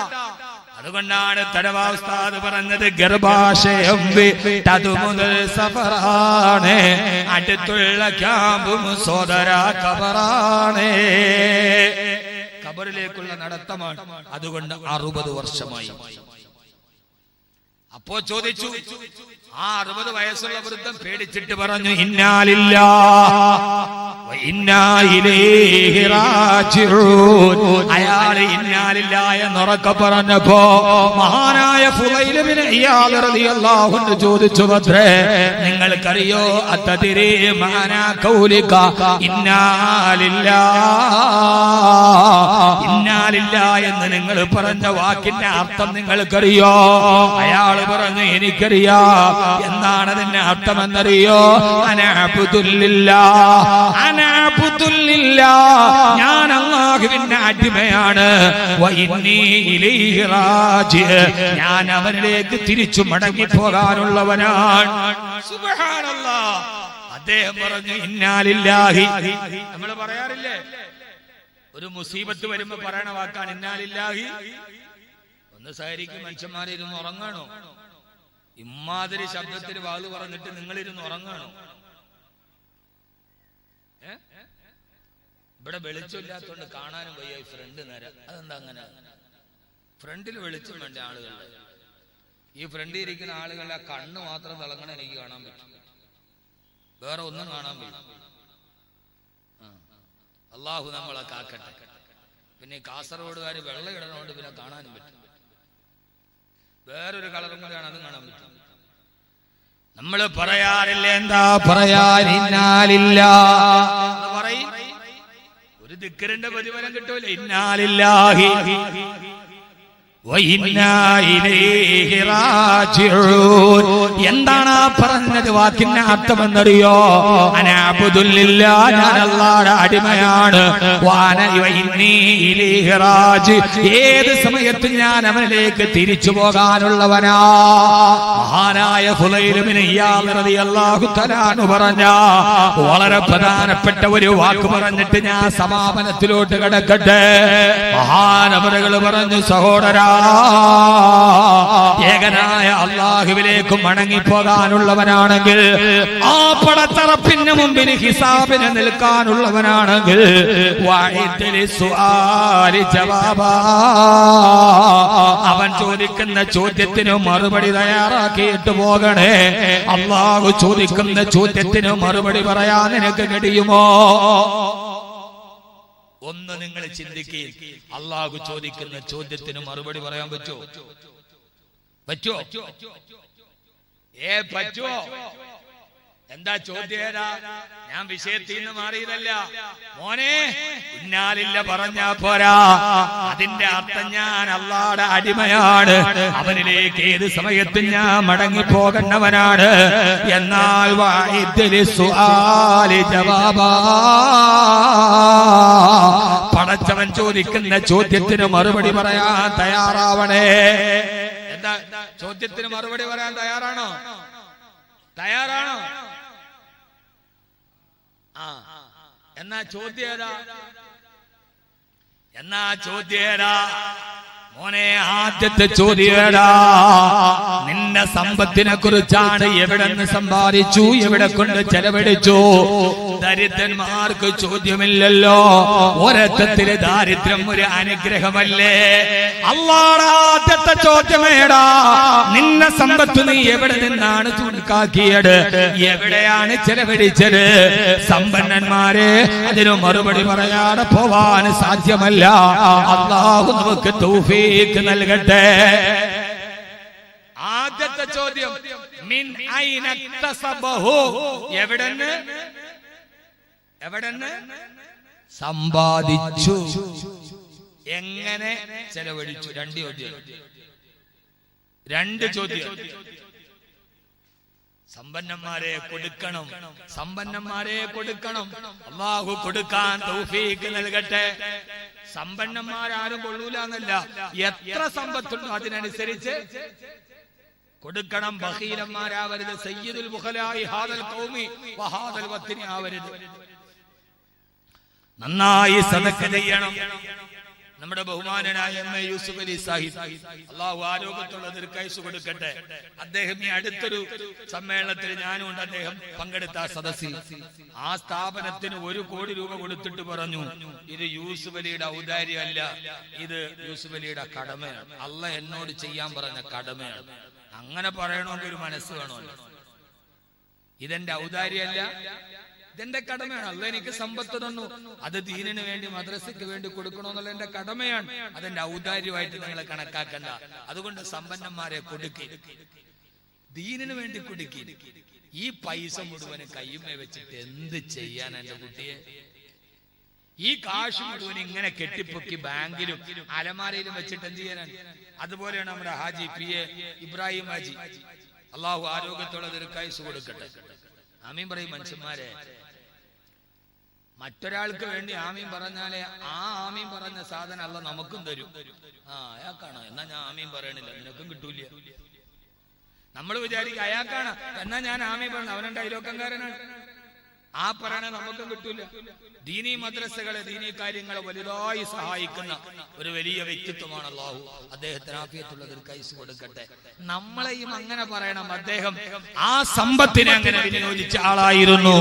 അതുകൊണ്ടാണ് തടവാ ഉസ്താദ് പറഞ്ഞത്, ഗർഭാശയം വിട്ടതു മുതൽ സഫറാണ്, അടുത്തുള്ള ക്യാമ്പും സോദര ഖബറാണ്. ഖബറിലേക്കുള്ള നടത്തമാണ്. അതുകൊണ്ട് 60 വർഷമായി. അപ്പോ ചോദിച്ചു, ആ 60 വയസ്സുള്ള വൃദ്ധൻ പേടിച്ചിട്ട് പറഞ്ഞു, ഇന്നാലില്ലാഹി വ ഇന്നാ ഇലൈഹി റാജിഊൻ. അയാൾ ഇന്നാലില്ലാഹി എന്നുറക്കെ പറഞ്ഞപ്പോ മഹാനായ ഫുളൈൽ ഇബ്നു ഇയാദ് റളിയല്ലാഹു അൻഹു ചോദിച്ചു, നിങ്ങൾക്കറിയോ അത്തദിരി മാനാ ഖൗലിക ഇന്നാലില്ലാഹി എന്ന് നിങ്ങൾ പറഞ്ഞ വാക്കിന്റെ അർത്ഥം നിങ്ങൾക്കറിയോ? അയാൾ പറഞ്ഞു, എനിക്കറിയാം. എന്താണ് അതിന്റെ അർത്ഥമെന്നറിയോ? ഞാൻ അല്ലാഹുവിന്റെ അടിമയാണ്, ഞാൻ അവനിലേക്ക് തിരിച്ചു മടങ്ങി പോകാനുള്ളവനാണ്. സുബ്ഹാനല്ലാഹ്. അദ്ദേഹം പറഞ്ഞു, ഇന്നാലില്ലാഹി. നമ്മൾ പറയാറില്ലേ, ഒരു മുസീബത്ത് വരുമ്പോ പറയണ വാക്കാണ് ഇന്നാലില്ലാഹി. ഒന്ന് സഹരിക്കും മനുഷ്യന്മാരിരുന്ന് ഉറങ്ങാണോ? ഇമ്മാതിരി ശബ്ദത്തിൽ വാത് പറഞ്ഞിട്ട് നിങ്ങളിരുന്ന് ഉറങ്ങാണോ? ഇവിടെ വെളിച്ചമില്ലാത്തോണ്ട് കാണാനും വയ്യ. ഈ ഫ്രണ്ട് നേരം അതെന്താ അങ്ങനെ? ഫ്രണ്ടിൽ വെളിച്ചം വേണ്ട ആളുകളുടെ. ഈ ഫ്രണ്ടിൽ ഇരിക്കുന്ന ആളുകളുടെ കണ്ണ് മാത്രം തിളങ്ങണ എനിക്ക് കാണാൻ പറ്റും, വേറെ ഒന്നും കാണാൻ പറ്റും. അള്ളാഹു നമ്മളെ കാക്കട്ടെ. പിന്നെ കാസർഗോഡുകാർ വെള്ളം ഇടണോണ്ട് പിന്നെ കാണാനും പറ്റും. വേറൊരു കളറും കൂടെയാണ്, അതും കാണാൻ പറ്റും. നമ്മൾ പറയാറില്ല, എന്താ പറയാൻ? പറയും, ഒരു ദിക്റിന്റെ പ്രതിഫലം കിട്ടൂല. ഇന്നാലില്ലാഹി എന്താണ് പറഞ്ഞത് വാക്കിന്റെ അർത്ഥമെന്നറിയോ? ഞാൻ അല്ലാഹുവിന്റെ അടിമയാണ്. ഏത് സമയത്തും ഞാൻ അവനിലേക്ക് തിരിച്ചു പോകാനുള്ളവനാ. മഹാനായ ഫുളൈൽ ഇബ്നു ഇയാദ് റളിയല്ലാഹു തആല അൻഹു പറഞ്ഞ വളരെ പ്രധാനപ്പെട്ട ഒരു വാക്ക് പറഞ്ഞിട്ട് ഞാൻ സമാപനത്തിലോട്ട് കടക്കട്ടെ. മഹാനവറുകൾ പറഞ്ഞു, സഹോദരാ, ഏകനായ അല്ലാഹുവിലേക്ക് മടങ്ങിപ്പോകാനുള്ളവനാണെങ്കിൽ, ആ പടത്തറപ്പിന് മുമ്പിൽ ഹിസാബിന് നിൽക്കാനുള്ളവനാണെങ്കിൽ, അവൻ ചോദിക്കുന്ന ചോദ്യത്തിന് മറുപടി തയ്യാറാക്കിയിട്ട് പോകണേ. അല്ലാഹു ചോദിക്കുന്ന ചോദ്യത്തിന് മറുപടി പറയാൻ നിനക്ക് കഴിയുമോ? ഒന്ന് നിങ്ങൾ ചിന്തിക്കുക. അല്ലാഹു ചോദിക്കുന്ന ചോദ്യത്തിന് മറുപടി പറയാൻ പറ്റുമോ? പറ്റുമോ? എന്താ ചോദ്യം? ഞാൻ വിഷയത്തിൽ നിന്ന് മാറിയതല്ല മോനെ. ഇന്നാലില്ല പറഞ്ഞാ പോരാ. അതിന്റെ അർത്ഥം ഞാൻ അല്ലാഹുവിന്റെ അടിമയാണ്, അവനിലേക്ക് ഏത് സമയത്തും ഞാൻ മടങ്ങി പോകേണ്ടവനാണ്. എന്നാൽ പടച്ചവൻ ചോദിക്കുന്ന ചോദ്യത്തിന് മറുപടി പറയാൻ തയ്യാറാവണേ. എന്താ ചോദ്യത്തിന് മറുപടി പറയാൻ തയ്യാറാണോ? തയ്യാറാണോ? എന്നാ ചോദ്യേടാ മോനെ. ആദ്യത്തെ ചോദ്യേടാ, നിന്റെ സമ്പത്തിനെ കുറിച്ചാണ്. എവിടെ നിന്ന് സമ്പാദിച്ചു, എവിടെ കൊണ്ട് ചെലവഴിച്ചു? ദരിദ്രന്മാർക്ക് ചോദ്യമില്ലല്ലോ. ഒരർത്ഥത്തില് ദാരിദ്ര്യം ഒരു അനുഗ്രഹമല്ലേ? അല്ലാഹുവിന്റെ ആദ്യത്തെ ചോദ്യമേടാ, നിന്നെ സമ്പത്ത് നീ എവിടെ നിന്നാണ് ചൂണ്ടിക്കാക്കിയത്, എവിടെയാണ് ചെലവഴിച്ചത്? സമ്പന്നന്മാരെ അതിന് മറുപടി പറയാതെ പോവാൻ സാധ്യമല്ല. അല്ലാഹു നമുക്ക് തൗഫീഖ് നൽകട്ടെ. ആദ്യത്തെ ചോദ്യം, മിൻ ഐന തസബഹു, എവിടെന്ന് സമ്പാദിച്ചു, എങ്ങനെ ചെലവഴിച്ചു? രണ്ട് ചോദ്യം. സമ്പന്നന്മാരെ കൊടുക്കണം. അല്ലാഹു കൊടുക്കാൻ തൗഫീഖ് നൽകട്ടെ. സമ്പന്നന്മാരാരും കൊള്ളൂല എന്നല്ല, എത്ര സമ്പത്തുണ്ടോ അതിനനുസരിച്ച് കൊടുക്കണം. ബഖീലന്മാരാവരുത്. സയ്യിദുൽ ബുഖലായി ഹാദൽ ഖൗമി വഹാദൽ വത്നി ആവരുത്. നന്നായി സദഖ ചെയ്യണം. നമ്മുടെ ബഹുമാനനായ എം എ യൂസുഫ് അലി സാഹിബ്, അല്ലാഹു ആരോഗ്യത്തുള്ള ദീർഘായുസ്സ് കൊടുക്കട്ടെ. അദ്ദേഹം ഈ അടുത്തൊരു സമ്മേളനത്തിൽ ഞാനുണ്ട്, അദ്ദേഹം പങ്കെടുത്ത സദസ്സിൽ ആ സ്ഥാപനത്തിന് 1 കോടി രൂപ കൊടുത്തിട്ട് പറഞ്ഞു, ഇത് യൂസുഫ് അലിയുടെ ഔദാര്യമല്ല, ഇത് യൂസുഫ് അലിയുടെ കടമയാണ്, അല്ലാഹ് എന്നോട് ചെയ്യാൻ പറഞ്ഞ കടമയാണ്. അങ്ങനെ പറയണമെങ്കിൽ ഒരു മനസ്സ് വേണമല്ലോ. ഇതെന്റെ ഔദാര്യമല്ല, ഇതെന്റെ കടമയാണ്. അല്ലാഹ് എനിക്ക് സമ്പത്ത് തന്നു, അത് ദീനിന് വേണ്ടി, മദ്രസയ്ക്ക് വേണ്ടി കൊടുക്കണമെന്നുള്ള എന്റെ കടമയാണ്. അതെന്റെ ഔദാര്യമായിട്ട് നിങ്ങൾ കണക്കാക്കണ്ട. അതുകൊണ്ട് സമ്പന്നന്മാരെ കൊടുക്കി, ദീനിന് വേണ്ടി കൊടുക്കി. ഈ പൈസ മുഴുവന് കയ്യുമേ വെച്ചിട്ട് എന്ത് ചെയ്യാൻ എന്റെ കുട്ടിയെ? ഈ കാശ് മുഴുവൻ ഇങ്ങനെ കെട്ടിപ്പൊക്കി ബാങ്കിലും അലമാരയിലും വെച്ചിട്ട് എന്ത് ചെയ്യാനാണ്? അതുപോലെയാണ് നമ്മുടെ ഹാജി പി എ ഇബ്രാഹിം ഹാജി, അള്ളാഹു ആരോഗ്യത്തോടെ ദീർഘായുസ്സ് കൊടുക്കട്ടെ. ആമീൻ പറയും മനുഷ്യന്മാരെ. മറ്റൊരാൾക്ക് വേണ്ടി ആമീൻ പറഞ്ഞാലേ ആ ആമീൻ പറഞ്ഞ സാധനം അല്ല നമുക്കും തരും. അയാൾക്കാണ്, എന്നാ ഞാൻ ആമീൻ പറയണില്ല, നിനക്കും കിട്ടൂല. നമ്മൾ വിചാരിക്കും അയാൾക്കാണ്, എന്നാ ഞാൻ ആമീൻ പറഞ്ഞു, അവനുണ്ട് അയലോക്കംകാരനാണ്, ആ പറയണ നമുക്കും കിട്ടൂല. ദീനി മദ്രസകളെ, ദീനി കാര്യങ്ങളെ വലുതായി സഹായിക്കുന്ന ഒരു വലിയ വ്യക്തിത്വമാണ് അല്ലാഹു. അദ്ദേഹത്തിന് ആഫിയത്തുള്ള ദീർഘായുസ്സ് കൊടുക്കട്ടെ. നമ്മളെയും അങ്ങനെ പറയണം. അദ്ദേഹം ആ സമ്പത്തിനെ അങ്ങനെ വിനിയോഗിച്ച ആളായിരുന്നു.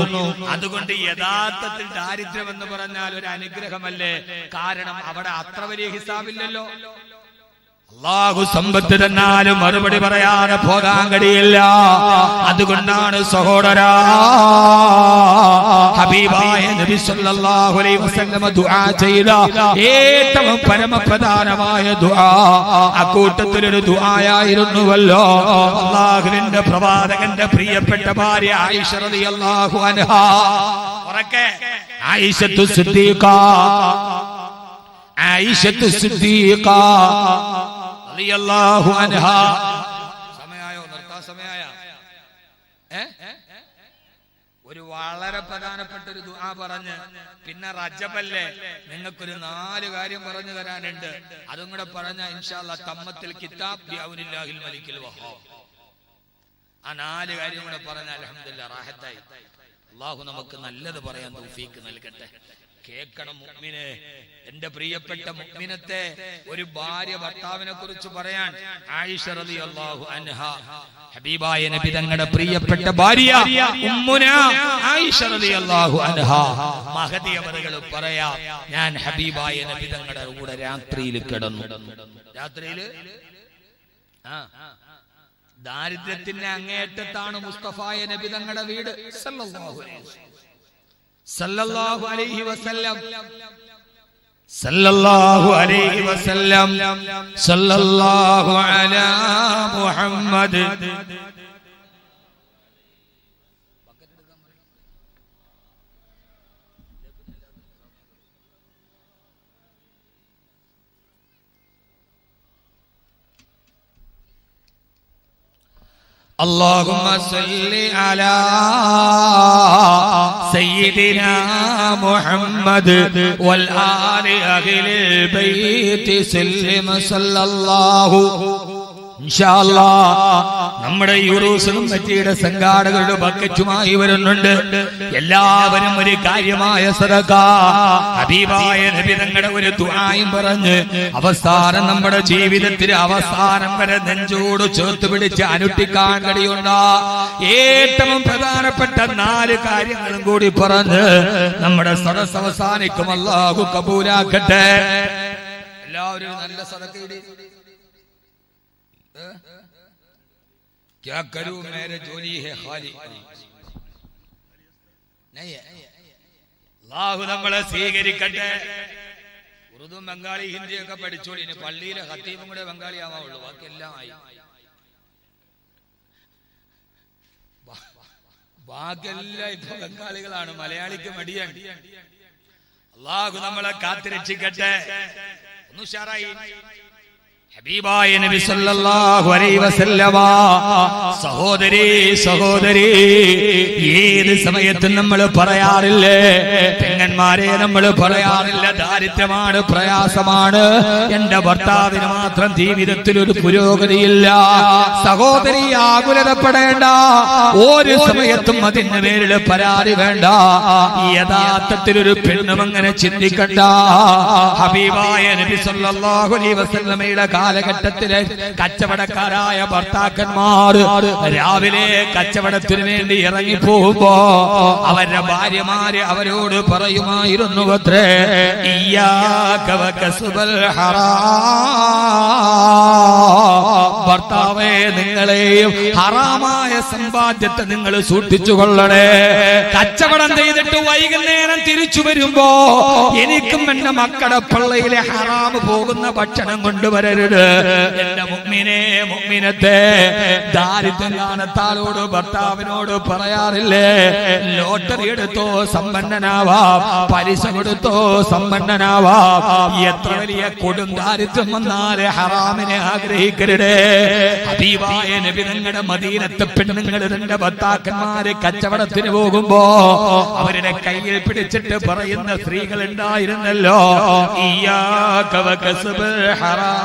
അതുകൊണ്ട് യഥാർത്ഥത്തിൽ ദാരിദ്ര്യം എന്ന് പറഞ്ഞാൽ ഒരു അനുഗ്രഹമല്ലേ? കാരണം അവിടെ അത്ര വലിയ ഹിസാബില്ലല്ലോ. അല്ലാഹു സമ്പത്ത് തന്നാലും മറുപടി പറയാതെ പോകാൻ കഴിയില്ല. അതുകൊണ്ടാണ് സഹോദരാ, ഹബീബായ നബി സല്ലല്ലാഹു അലൈഹി വസല്ലം ദുആ ചെയ്ത ഏറ്റവും പരമപ്രധാനമായ ദുആ അക്കൂട്ടത്തിലൊരു ദുആയായിരുന്നുവല്ലോ. അല്ലാഹുവിന്റെ പ്രവാചകന്റെ പ്രിയപ്പെട്ട ഭാര്യ ആയിഷ റളിയല്ലാഹു അൻഹാ, ഉറക്കെ ആയിഷത്തു സിദ്ദീഖ റളിയല്ലാഹു അൻഹാ. സമയായോ? നിർത്താൻ സമയായ? ഒരു വളരെ പ്രധാനപ്പെട്ട ഒരു ദുആ പറഞ്ഞ് പിന്നെ റജബല്ലേ, നിങ്ങൾക്കൊരു 4 കാര്യം പറഞ്ഞു തരാനുണ്ട്. അതും കൂടെ പറഞ്ഞ ഇൻഷാ അല്ലാഹ് തമ്മത്തിൽ കിതാബ് ബിഔനില്ലാഹിൽ മലിക്കിൽ വഹാബ്. ആ 4 കാര്യം കൂടെ പറഞ്ഞ അൽഹംദുലില്ലാഹ് റാഹത്തായി. അല്ലാഹു നമുക്ക് നല്ലത് പറയാൻ തൗഫീക്ക് നൽകട്ടെ. കേൾക്കണം മുഅ്മിനെ, എന്റെ പ്രിയപ്പെട്ട മുഅ്മിനത്തെ. ഒരു ഭാര്യ ഭർത്താവിനെ കുറിച്ച് പറയാൻ ആയിഷ റളിയല്ലാഹു അൻഹാ, ഹബീബായ നബി തങ്ങളുടെ പ്രിയപ്പെട്ട ഭാര്യ ഉമ്മുന ആയിഷ റളിയല്ലാഹു അൻഹാ മഹദി അവറുകൾ പറയാ, ഞാൻ ഹബീബായ നബി തങ്ങളുടെ കൂടെ രാത്രിയിൽ കിടന്നു. രാത്രിയിൽ ദാരിദ്ര്യത്തിന്റെ അങ്ങേയറ്റത്താണ് മുസ്തഫായ നബി തങ്ങളുടെ വീട് സല്ലല്ലാഹു അലൈഹി വസല്ലം. സല്ലല്ലാഹു അലൈഹി വസല്ലം. സല്ലല്ലാഹു അലാ മുഹമ്മദ്. اللهم صل على سيدنا محمد والآل أهل البيت سلم صلى الله. ഇൻഷാ അല്ലാഹ് നമ്മുടെ യൂറോസിലും മറ്റീടെ സംഘാടകരുടെ ബക്കറ്റുമായി വരുന്നുണ്ട്. എല്ലാവരും ഒരു കാര്യമായ സദഖ ഹബീബായ നബി തങ്ങളുടെ ഒരു ദുആയും പറഞ്ഞ് അവസാനം നമ്മുടെ ജീവിതത്തിൽ അവസാനം വരെ നെഞ്ചോട് ചേർത്ത് പിടിച്ച് അനുഷ്ഠിക്കാൻ കഴിയുന്ന ഏറ്റവും പ്രധാനപ്പെട്ട 4 കാര്യങ്ങളും കൂടി പറഞ്ഞ് നമ്മുടെ സദസ്സ് അവസാനിക്കും. അല്ലാഹു കബൂലാക്കട്ടെ. എല്ലാവരും നല്ല സദഖയുടെ क्या करूं मेरे जोली है खाली नहीं है. അല്ലാഹു നമ്മളെ സ്വീകരിക്കട്ടെ. ഉറുദു ബംഗാളി ഹിന്ദി ഒക്കെ പഠിച്ചോളി. ഇനി പള്ളിയിലെ ഖത്തീബും കൂടെ ബംഗാളി ആവാവുള്ളൂ, ബാക്കിയെല്ലാം ആയി. ബാക്കിയെല്ലാം ഇപ്പൊ ബംഗാളികളാണ്, മലയാളിക്ക് മടിയാണ്. അല്ലാഹു നമ്മളെ കാത്തിരക്ഷിക്കട്ടെ. ഒന്ന് ഉഷാറായി. ഹബീബായ നബി സല്ലല്ലാഹു അലൈഹി വസല്ലമ. സഹോദരി സഹോദരി, ഏത് സമയത്തും നമ്മൾ പറയാറില്ലേ, പെങ്ങന്മാരെ നമ്മൾ പറയാറില്ല, ദാരിദ്ര്യമാണ്, പ്രയാസമാണ്, എന്റെ ഭർത്താവിന് മാത്രം ജീവിതത്തിൽ ഒരു പുരോഗതിയില്ല. സഹോദരി ആകുലതപ്പെടേണ്ട, ഒരു സമയത്തും അതിന് പേരിൽ പരാതി വേണ്ട. യഥാർത്ഥത്തിൽ ഒരു പെണ്ണും അങ്ങനെ ചിന്തിക്കണ്ട. ഹബീബായ നബി സല്ലല്ലാഹു അലൈഹി വസല്ലമയുടെ കാലഘട്ടത്തിലെ കച്ചവടക്കാരായ ഭർത്താക്കന്മാർ രാവിലെ കച്ചവടത്തിന് വേണ്ടി ഇറങ്ങിപ്പോകുമ്പോ അവരുടെ ഭാര്യമാര് അവരോട് പറയുമായിരുന്നു അത്രേ, ഇയ്യാക വകസ്ബൽ ഹറാം. ഭർത്താവേ, നിങ്ങളെയും ഹറാമായ സമ്പാദ്യത്തെ നിങ്ങൾ സൂക്ഷിച്ചുകൊള്ളണേ. കച്ചവടം ചെയ്തിട്ട് വൈകുന്നേരം തിരിച്ചു വരുമ്പോ എനിക്കും എന്റെ മക്കളുടെ പള്ളയിലെ ഹറാം പോകുന്ന ഭക്ഷണം കൊണ്ടുവരരുത്. എന്റെ മുഅ്മിനേ, മുഅ്മിനത്തെ, ദാരിദ്ര്യം കാണത്താലോട് ഭർത്താവിനോട് പറയാറില്ലേ, ലോട്ടറി എടുത്തോ സമ്പന്നനാവാം, പലിശ കൊടുത്തോ സമ്പന്നനാവാം. എത്ര വലിയ കൊടും ദാരിദ്ര്യം വന്നാലേ ഹറാമിനെ ആഗ്രഹിക്കരുതേ. ഹബീബായ നബി തങ്ങളുടെ മദീനത്തെ പെണ്ണുങ്ങൾ തന്റെ ഭർത്താക്കന്മാരെ കച്ചവടത്തിന് പോകുമ്പോ അവരുടെ കയ്യിൽ പിടിച്ചിട്ട് പറയുന്ന സ്ത്രീകൾ ഉണ്ടായിരുന്നല്ലോ, ഇയ്യാക വകസ്ബൽ ഹറാം.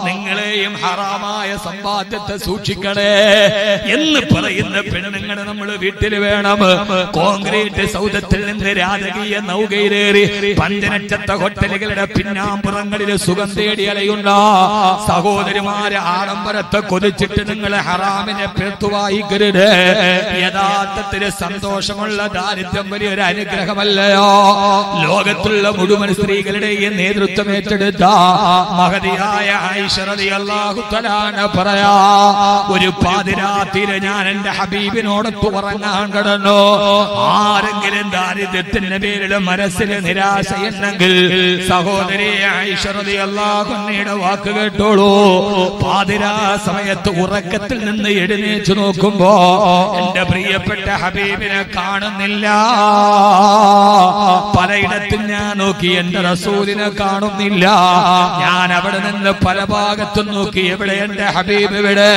നിങ്ങളെയും ഹറാമായ സമ്പാദ്യത്തെ സൂക്ഷിക്കണേ എന്ന് പറയുന്ന പെണ്ണുങ്ങൾ നമ്മൾ വീട്ടിൽ വേണം. കോൺക്രീറ്റ് സൗധത്തിൽ നിന്ന് രാജകീയ നൗകയിലേറി പഞ്ചനക്ഷത്ര ഹോട്ടലുകളുടെ പിന്നാമ്പുറങ്ങളിൽ സുഖം തേടി അലയുന്ന സഹോദരിമാരെ ആഡംബരത്തെ കൊതിച്ചിട്ട് നിങ്ങൾ ഹറാമിനെ പെടുത്തുവായിക്കരുത്. യഥാർത്ഥത്തിൽ സന്തോഷമുള്ള ദാരിദ്ര്യം വലിയൊരു അനുഗ്രഹമല്ലയോ? ലോകത്തുള്ള മുഴുവൻ സ്ത്രീകളുടെയും നേതൃത്വം ഏറ്റെടുത്ത മഹദിയായ ആയിഷ റളിയല്ലാഹു റളിയല്ലാഹു തആല പറയാ, ഒരു പാതിരാത്രിയിൽ ഞാൻ എന്റെ ഹബീബിനോടൊത്ത് ഉറങ്ങാൻ കിടന്നു. ആരെങ്കിലും ദാരിദ്ര്യത്തിന്റെ പേരിൽ മനസ്സിൽ നിരാശയുണ്ടെങ്കിൽ സഹോദരി ആയിഷ റളിയല്ലാഹു അൻഹയുടെ വാക്ക് കേട്ടോളൂ. പാതിരാ സമയത്ത് ഉറക്കത്തിൽ നിന്ന് എഴുന്നേറ്റ് നോക്കുമ്പോ എന്റെ പ്രിയപ്പെട്ട ഹബീബിനെ കാണുന്നില്ല. പലയിടത്തും ഞാൻ നോക്കി, എന്റെ റസൂലിനെ കാണുന്നില്ല. ഞാൻ അവിടെ നിന്ന് പല ഭാഗത്തും നോക്കി, എവിടെ എന്റെ ഹബീബ്, ഇവിടെ?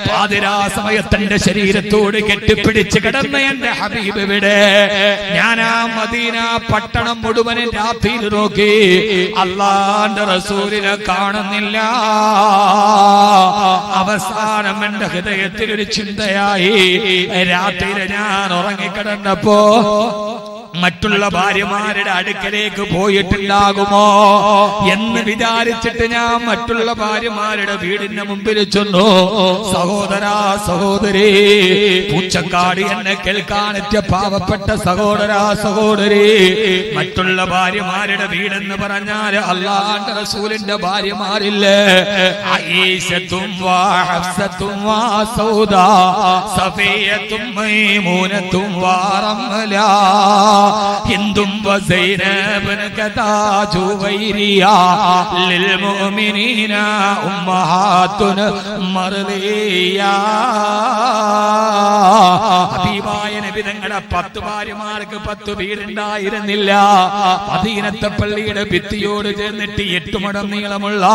പാതിരാ സമയത്ത് എന്റെ ശരീരത്തോട് കെട്ടിപ്പിടിച്ച് കിടന്ന എന്റെ ഹബീബ് ഇവിടെ? ഞാൻ ആ മദീന പട്ടണം മുഴുവനും രാത്രിയിൽ നോക്കി, അല്ലാഹുവിന്റെ റസൂലിനെ കാണുന്നില്ല. അവസാനം എന്റെ ഹൃദയത്തിൽ ഒരു ചിന്തയായി, രാത്രിയിൽ ഞാൻ ഉറങ്ങിക്കിടന്നപ്പോ മറ്റുള്ള ഭാര്യമാരുടെ അടുക്കലേക്ക് പോയിട്ടുണ്ടാകുമോ എന്ന് വിചാരിച്ചിട്ട് ഞാൻ മറ്റുള്ള ഭാര്യമാരുടെ വീടിന്റെ മുമ്പിൽ ചെന്നു. സഹോദരാ, സഹോദരി, പൂച്ചക്കാട് എന്നെ കേൾക്കാനെത്തിയ പാവപ്പെട്ട സഹോദരാ, സഹോദരി, മറ്റുള്ള ഭാര്യമാരുടെ വീടെന്ന് പറഞ്ഞാൽ അല്ലാഹുവിന്റെ റസൂലിന്റെ ഭാര്യമാരില്ലേ? ആയിഷത്തും വാ ഹഫ്സത്തും വാ സൗദാ സഫിയത്തും മൈമൂനത്തും വാ റംല ഹിന്ദും വസൈനബൻ കഥാ ജുവൈരിയ ലിൽമുഅ്മിനീന ഉമ്മഹാത്തുൻ മർദിയ. ഹബീബായ നബി തങ്ങളുടെ 10 ഭാര്യമാർക്ക് 10 വീടുണ്ടായിരുന്നില്ല. മദീനത്തെ പള്ളിയുടെ ഭിത്തിയോട് ചേർന്നിട്ട് 8 മടം നീളമുള്ള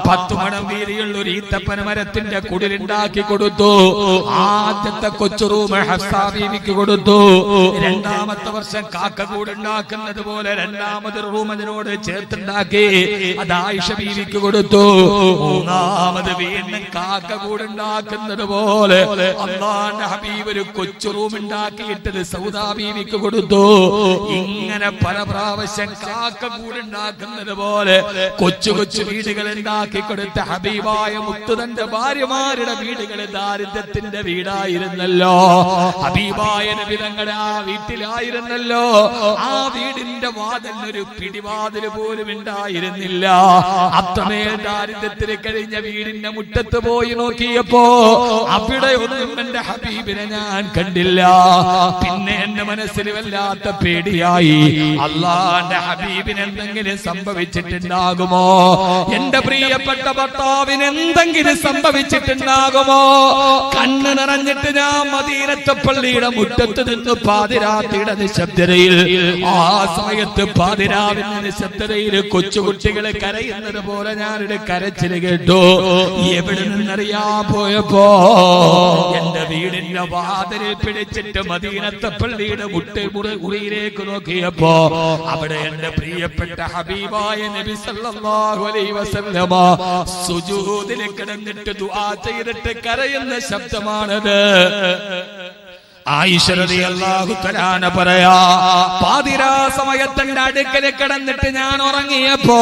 10 മടം വീതിയുള്ള ഒരു ഈത്തപ്പന മരത്തിന്റെ കുടിലുണ്ടാക്കി കൊടുത്തു. ആദ്യത്തെ കൊച്ചു റൂം ഹഫ്സാ ബീവിക്ക് കൊടുത്തു. രണ്ടാമത്തെ വർഷം കാക്ക കൂടുണ്ടാക്കുന്നത് പോലെ രണ്ടാമത് റൂം അതിനോട് ചേർത്തുണ്ടാക്കി, അത് ആയിഷ ബീവിക്ക് കൊടുത്തു. മൂന്നാമത് വീണ്ടും കാക്ക കൂടുണ്ടാക്കുന്നത് പോലെ അല്ലാഹുവിന്റെ ഹബീബ് ഒരു കൊച്ചു റൂം ഉണ്ടാക്കിയിട്ടത് സൗദാ ബീവിക്ക് കൊടുത്തു. ഇങ്ങനെ പല പ്രാവശ്യം കാക്ക കൂടുണ്ടാക്കുന്നത് പോലെ കൊച്ചു കൊച്ചു വീടുകൾ ഉണ്ടാക്കി കൊടുത്ത ഹബീബായ മുത്ത് തന്റെ ഭാര്യമാരുടെ വീടുകൾ ദാരിദ്ര്യത്തിന്റെ വീടായിരുന്നല്ലോ. ഹബീബായ നബി തങ്ങളുടെ ആ വീട്ടിലായിരുന്നല്ലോ. ആ വീടിന്റെ വാതിലൊരു പിടിവാതിൽ പോലും ഉണ്ടായിരുന്നില്ല. അത്രമേൽ ദാരിദ്ര്യത്തിൽ കഴിഞ്ഞ വീടിന്റെ മുറ്റത്ത് പോയി നോക്കിയപ്പോ അവിടെ ഒന്നും എന്റെ ഹബീബിനെ ഞാൻ കണ്ടില്ല. പിന്നെ എന്റെ മനസ്സിൽ വല്ലാത്ത പേടിയായി, അല്ലാഹുവിന്റെ ഹബീബിന് എന്തെങ്കിലും സംഭവിച്ചിട്ടുണ്ടാകുമോ? എന്റെ പ്രിയപ്പെട്ട ഭർത്താവിന് എന്തെങ്കിലും സംഭവിച്ചിട്ടുണ്ടാകുമോ? കണ്ണ് നിറഞ്ഞിട്ട് ഞാൻ മദീനത്തെ പള്ളിയുടെ മുറ്റത്ത് നിന്ന് പാതിരാത്രിയുടെ നിശബ്ദതയിൽ, ആ സമയത്ത് പാതിരാവിന്റെ നിശബ്ദതയിൽ കൊച്ചുകുട്ടികളെ കരയുന്നത് പോലെ ഞാനൊരു കരച്ചിൽ കേട്ടു. എവിടെ നിന്നറിയാൻ പോയപ്പോ എന്റെ വീടിന്റെ വാതിലിൽ പിടിച്ചിട്ട് മദീനത്തെ പള്ളിയുടെ മുറിയിലേക്ക് നോക്കിയപ്പോ അവിടെ എന്റെ പ്രിയപ്പെട്ട ഹബീബായ നബി സല്ലല്ലാഹു അലൈഹി വസല്ലമ സുജൂദിൽ കിടന്നിട്ട് ദുആ ചെയ്തിട്ട് കരയുന്ന ശബ്ദമാണത്. ആയിഷ റളിയല്ലാഹു തആല പറയാ, പാതിരാ സമയത്തിന്റെ അടുക്കൽ കിടന്നിട്ട് ഞാൻ ഉറങ്ങിയപ്പോ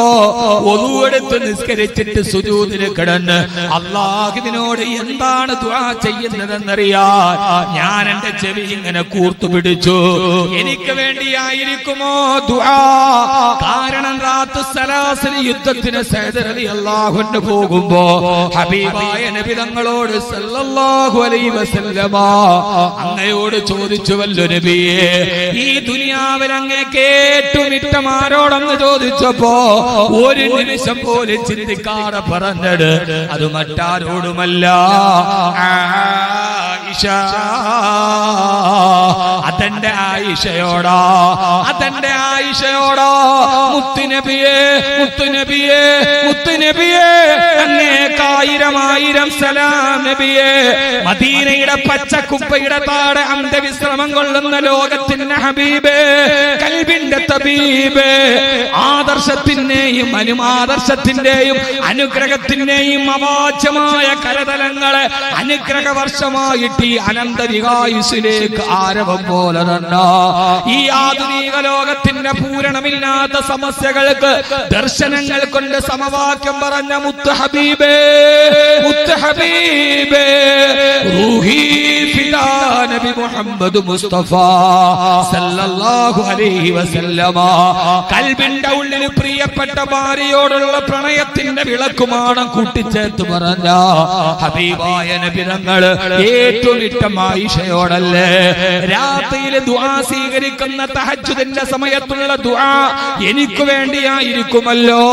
wudu എടുത്ത് നിസ്കരിച്ചിട്ട് സുജൂദിൽ കിടന്ന് അല്ലാഹുവിനോട് എന്താണ് ദുആ ചെയ്യുന്നതെന്നറിയാൻ ഞാൻ എന്റെ ചെവി ഇങ്ങനെ കൂർത്തുപിടിച്ചു. എനിക്ക് വേണ്ടിയായിരിക്കുമോ ദുആ? കാരണം റാത്തു സലാസിൽ യുദ്ധത്തിന് സഅദ് റളിയല്ലാഹു അൻഹു പോകുമ്പോ ഹബീബായ നബി തങ്ങളോട് സല്ലല്ലാഹു അലൈഹി വസല്ലമ അങ്ങയോട് ചോദിച്ചുവല്ലോ നബിയേ, ഈ ദുനിയാവിൽ അങ്ങേക്ക് ഏറ്റവും ഇഷ്ടം ആരോടെന്ന് ചോദിച്ചപ്പോ ഒരു നിമിഷം പോലും ചിന്തിക്കാതെ പറഞ്ഞത് അത് മറ്റാരോടുമല്ല, ആയിഷ. അതെന്റെ ആയിഷയോടാ, അതെന്റെ ആയിഷയോടാ. മുത്തുനബിയേ, മുത്തുനബിയേ, മുത്തുനബിയേ, അങ്ങേക്ക് 1000 സലാം നബിയേ. മദീനയുടെ പച്ചക്കുപ്പയുടെ താഴെ അന്ത്യവിശ്രമം കൊള്ളുന്ന ലോകത്തിന്റെ ഹബീബേ, കൽബിന്റെ തബീബേ, ആദർശത്തിന്റെയും ആദർശത്തിന്റെയും അനുഗ്രഹത്തിന്റെയും അവാച്യമായ കരതലങ്ങളെ അനുഗ്രഹവർഷമായിട്ട് ഈ അനന്തവികായുസിലേക്ക് ആരവം പോലെ തന്നെ ഈ ആധുനിക ലോകത്തിന്റെ പൂരണമില്ലാത്ത സമസ്യകൾക്ക് ദർശനങ്ങൾ കൊണ്ട് സമവാക്യം പറഞ്ഞ മുത്ത് ഹബീബേ, മുത്ത് ഹബീബേ, റൂഹി ഫിദാ നബി മുഹമ്മദ് മുസ്തഫ സല്ലല്ലാഹു അലൈഹി വസല്ലമ കൽബിന്റെ ഉള്ളിൽ പ്രിയപ്പെട്ട ഭാര്യയോടുള്ള പ്രണയത്തിന്റെ വിളക്കുമാണം കൂട്ടിച്ചേർത്ത് പറഞ്ഞ ഹബീബായ നബി തങ്ങൾ ഏറ്റവും ഇഷ്ടം ആയിഷയോടല്ലേ. രാത്രിയിൽ ദുആ സ്വീകരിക്കുന്ന തഹജ്ജുദിന്റെ സമയത്തുള്ള ദുആ എനിക്ക് വേണ്ടിയായിരിക്കുമല്ലോ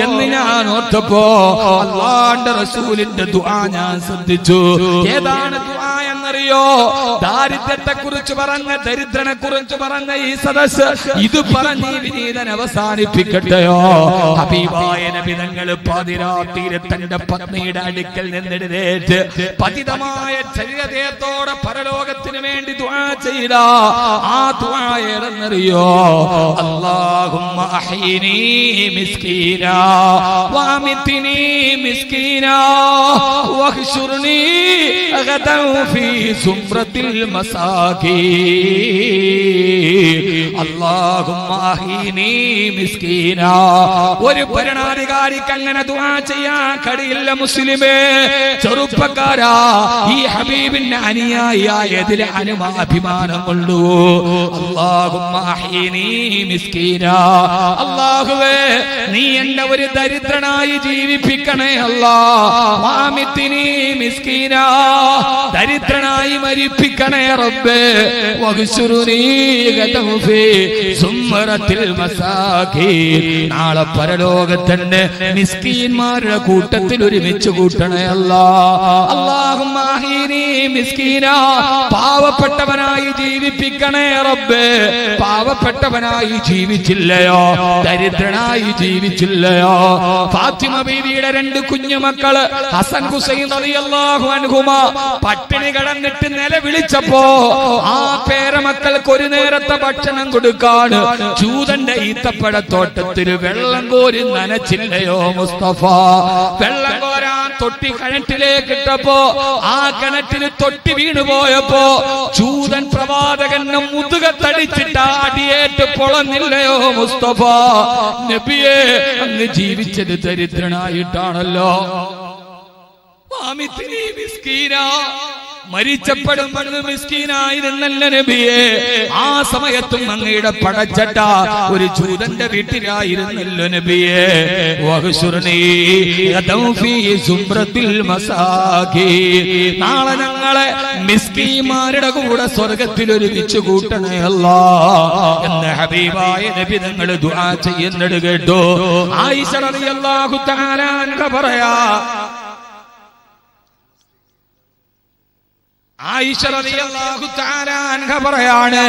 എന്ന് ഞാൻ ഓർത്തപ്പോ അല്ലാഹുവിന്റെ റസൂലിന്റെ ദുആ ഞാൻ ശ്രദ്ധിച്ചു. ഏതാണ് ദുആ എന്നറിയോ? ദാരിദ്ര്യത്തെ കുറിച്ച് പറഞ്ഞ, ദരിദ്രനെ കുറിച്ച് പറഞ്ഞ ഈ സദസ്സ് ഇത് പറഞ്ഞ് വിനീതൻ അവസാനിപ്പിക്കട്ടെയോ? ഹബീബായ നബി തങ്ങൾ പാതിരാത്രിയിൽ തന്റെ പത്നിയുടെ അടുക്കൽ നിന്നെഴുന്നേറ്റ് പതിതമായ ശരീരത്തോടെ പരലോകത്തിന് വേണ്ടി ദുആ ചെയ്ത ആ ദുആ ഏതെന്നറിയോ? അല്ലാഹുമ്മ അഹ്യിനി മിസ്കീനാ വഅമിത്നി മിസ്കീനാ വഹ്ശുർനി ഗദൻ ഫീ സുംറത്തിൽ മസാകീൻ. അല്ലാഹുമ്മ അഹ്യിനി മിസ്കീനാ. ഒരു ഭരണാധികാരിക്ക് അങ്ങനെ ദുആ ചെയ്യാൻ കഴിയില്ല മുസ്ലിമേ. ചെറുപ്പക്കാരാ, ഈ ഹബീബിന്റെ അനുയായിയായതിൽ അഭിമാനം കൊള്ളൂ. അല്ലാഹുമ്മ അഹ്യിനി മിസ്കീനാ. അല്ലാഹുവേ, നീ എന്നെ ഒരു ദരിദ്രനായി ജീവിപ്പിക്കണേ അല്ലാ. വഅമിത്നി മിസ്കീനാ, ദരിദ്രനായി മരിപ്പിക്കണേ റബ്ബേ. വഗ്ശുർനി ഗദൻ ഫീ സുംറത്തിൽ മസാകീൻ. നാളെ പരലോകത്തിന്റെ മിസ്കീന്മാരുടെ കൂട്ടത്തിൽ ഒരുമിച്ച് കൂട്ടണേ അല്ലാ. അല്ലാഹുമ്മ അഹ്യിനി മിസ്കീനാ, പാവപ്പെട്ടവനായി ജീവിപ്പിക്കണേ റബ്ബേ. പാവപ്പെട്ടവനായി ജീവിച്ചില്ലയോ, ദരിദ്രനായി ജീവിച്ചില്ലയോ? ഫാത്തിമ ബീവിയുടെ 2 കുഞ്ഞുമക്കള് ഹസൻ ഹുസൈൻ റളിയല്ലാഹു അൻഹുമാ പട്ടിണി കിടന്നിട്ട് നിലവിളിച്ചപ്പോ ആ പേരമക്കൾക്ക് ഒരു നേരത്തെ ഭക്ഷണം കൊടുക്കാൻ ചൂതന്റെ ഈത്തപ്പഴത്തോട്ടത്തിൽ വെള്ളം കോരി നനച്ചില്ലയോ മുസ്തഫ? വെള്ളം കോരാൻ തൊട്ടി കിണറ്റിലേക്ക് ഇട്ടപ്പോ ആ കിണറ്റിൽ തൊട്ടി വീണുപോയപ്പോ ചൂതൻ പ്രവാചകന്റെ മുതുകത്തടിച്ചിട്ട് അടിയേറ്റ് പൊളന്നില്ലയോ മുസ്തഫ? നബിയെ, അങ്ങ് ജീവിച്ചത് ദരിദ്രനായിട്ടാണല്ലോ. മരിച്ചപ്പെടും അങ്ങ് മിസ്കീനായിരുന്നല്ല നബിയെ. ആ സമയത്തും അങ്ങയുടെ പടച്ചട്ട ഒരു ജൂതന്റെ വീട്ടിലായിരുന്നല്ലോ നബിയെ. വഹ്ശുർനി ഗദൻ ഫീ സുംറത്തിൽ മസാകീൻ. നാളെ ഞങ്ങളെ മിസ്കീന്മാരുടെ കൂടെ സ്വർഗ്ഗത്തിൽ ഒരുമിച്ച് കൂട്ടണേ അല്ലാ എന്ന് ഹബീബായ നബി തങ്ങൾ ദുആ ചെയ്യുന്നത് കേട്ടോ. ആയിഷ റളിയല്ലാഹു തആല അൻഹ പറയാ, ആയിഷ റളിയല്ലാഹു തആല അൻഹ പറയാണ്,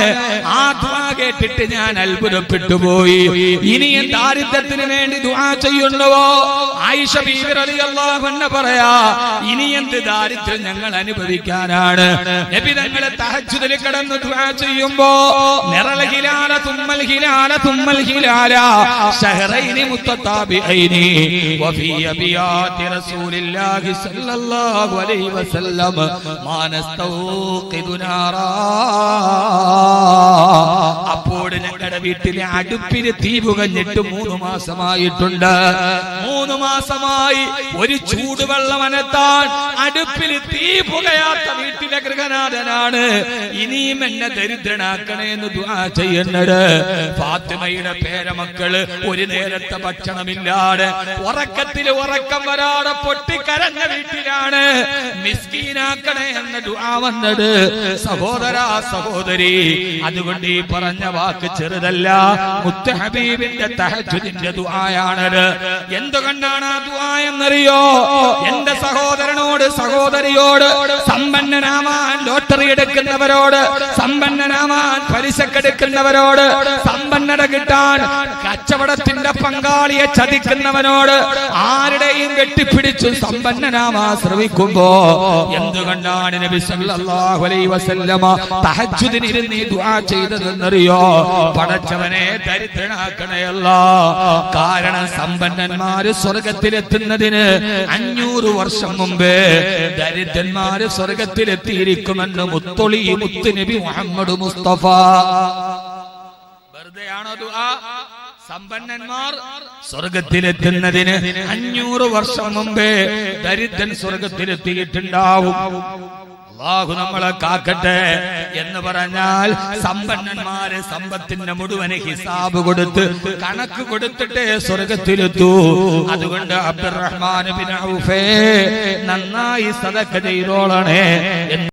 ആ ദുആ കേട്ടിട്ട് ഞാൻ അത്ഭുതപ്പെട്ടു പോയി. ഇനി ദാരിദ്ര്യത്തിന് വേണ്ടി ദുആ ചെയ്യുന്നുവോ? ആയിഷ ബീവി റളിയല്ലാഹു അൻഹ പറയാ, ഇനി എന്ത് ദാരിദ്ര്യം ഞങ്ങൾ അനുഭവിക്കാനാണ്? നബി തങ്ങൾ തഹജ്ജുദിൽ കിടന്ന് ദുആ ചെയ്യുമ്പോ നിറൽ ഹിലാല തുമ്മൽ ഹിലാല തുമ്മൽ ഹിലാല ശഹറൈനി മുത്തതാബിഐനി വഫീ അബിയാതി റസൂലില്ലാഹി സ്വല്ലല്ലാഹു അലൈഹി വസല്ലം മാനസ്. അപ്പോൾ ഞങ്ങളുടെ വീട്ടിലെ അടുപ്പിന് തീ പുകഞ്ഞിട്ട് 3 മാസമായിട്ടുണ്ട്. 3 മാസമായി ഒരു ചൂടുവെള്ളം അനത്താൻ അടുപ്പിൽ തീ പുകയാത്ത വീട്ടിലെ ഗൃഹനാഥനാണ്. ഇനിയും എന്നെ ദരിദ്രനാക്കണേ എന്ന് ദുആ ചെയ്യുന്നത്. ഫാത്തിമയുടെ പേരമക്കള് ഒരു നേരത്തെ ഭക്ഷണമില്ലാതെ ഉറക്കത്തിൽ ഉറക്കം വരാതെ പൊട്ടിക്കരഞ്ഞ വീട്ടിലാണ്. മിസ്കീനാക്കണേ എന്ന ദുആ വന്നത്. സഹോദരാ, സഹോദരി, അതുകൊണ്ട് ഈ പറഞ്ഞ വാക്ക് ചെറുതല്ല. മുത്ത് ഹബീബിന്റെ തഹജ്ജുദിന്റെ ദുആയാണത്. എന്തുകൊണ്ടാണ് ആ ദുആ എന്നറിയോ? എന്റെ സഹോദരനോട്, സഹോദരിയോട്, സമ്പന്നനാവാൻ ലോട്ടറി എടുക്കുന്നവരോട്, സമ്പന്നനാവാൻ പലിശക്കെടുക്കുന്നവരോട്, സമ്പന്നത കിട്ടാൻ കച്ചവടത്തിന്റെ പങ്കാളിയെ ചതിക്കുന്നവനോട് ആരുടെയും കെട്ടിപ്പിടിച്ചു സമ്പന്നനാവാൻ ശ്രമിക്കുമ്പോ എന്തുകൊണ്ടാണ് നബി സല്ലല്ലാഹു അലൈഹി വസല്ലമ തഹജ്ജുദിന് ഇരുന്ന് ദുആ ചെയ്തതെന്നറിയോ? പടച്ചവനെ ദരിദ്രനാക്കണേ അല്ലാ. കാരണം സമ്പന്നന്മാര് സ്വർഗ്ഗത്തിലെത്തുന്നതിന് 500 വർഷം മുമ്പേ ദരിദ്രന്മാര് സ്വർഗ്ഗത്തിലെത്തിയിരിക്കുമെന്ന് മുത്തൊളി മുത്ത് നബി മുഹമ്മദ് മുസ്തഫ. വെറുതെയാണോ ദുആ? സമ്പന്നന്മാർ സ്വർഗ്ഗത്തിലെത്തുന്നതിന് 500 വർഷം മുമ്പേ ദരിദ്രൻ സ്വർഗ്ഗത്തിലെത്തിയിട്ടുണ്ടാവും. അല്ലാഹു നമ്മളെ കാക്കട്ടെ. എന്ന് പറഞ്ഞാൽ സമ്പന്നന്മാര് സമ്പത്തിന്റെ മുഴുവൻ ഹിസാബ് കൊടുത്ത് കണക്ക് കൊടുത്തിട്ടേ സ്വർഗത്തിലെത്തൂ. അതുകൊണ്ട് അബ്ദുറഹ്മാൻ ബിൻ ഔഫ് നന്നായി സദഖ ചെയ്തോളണേ.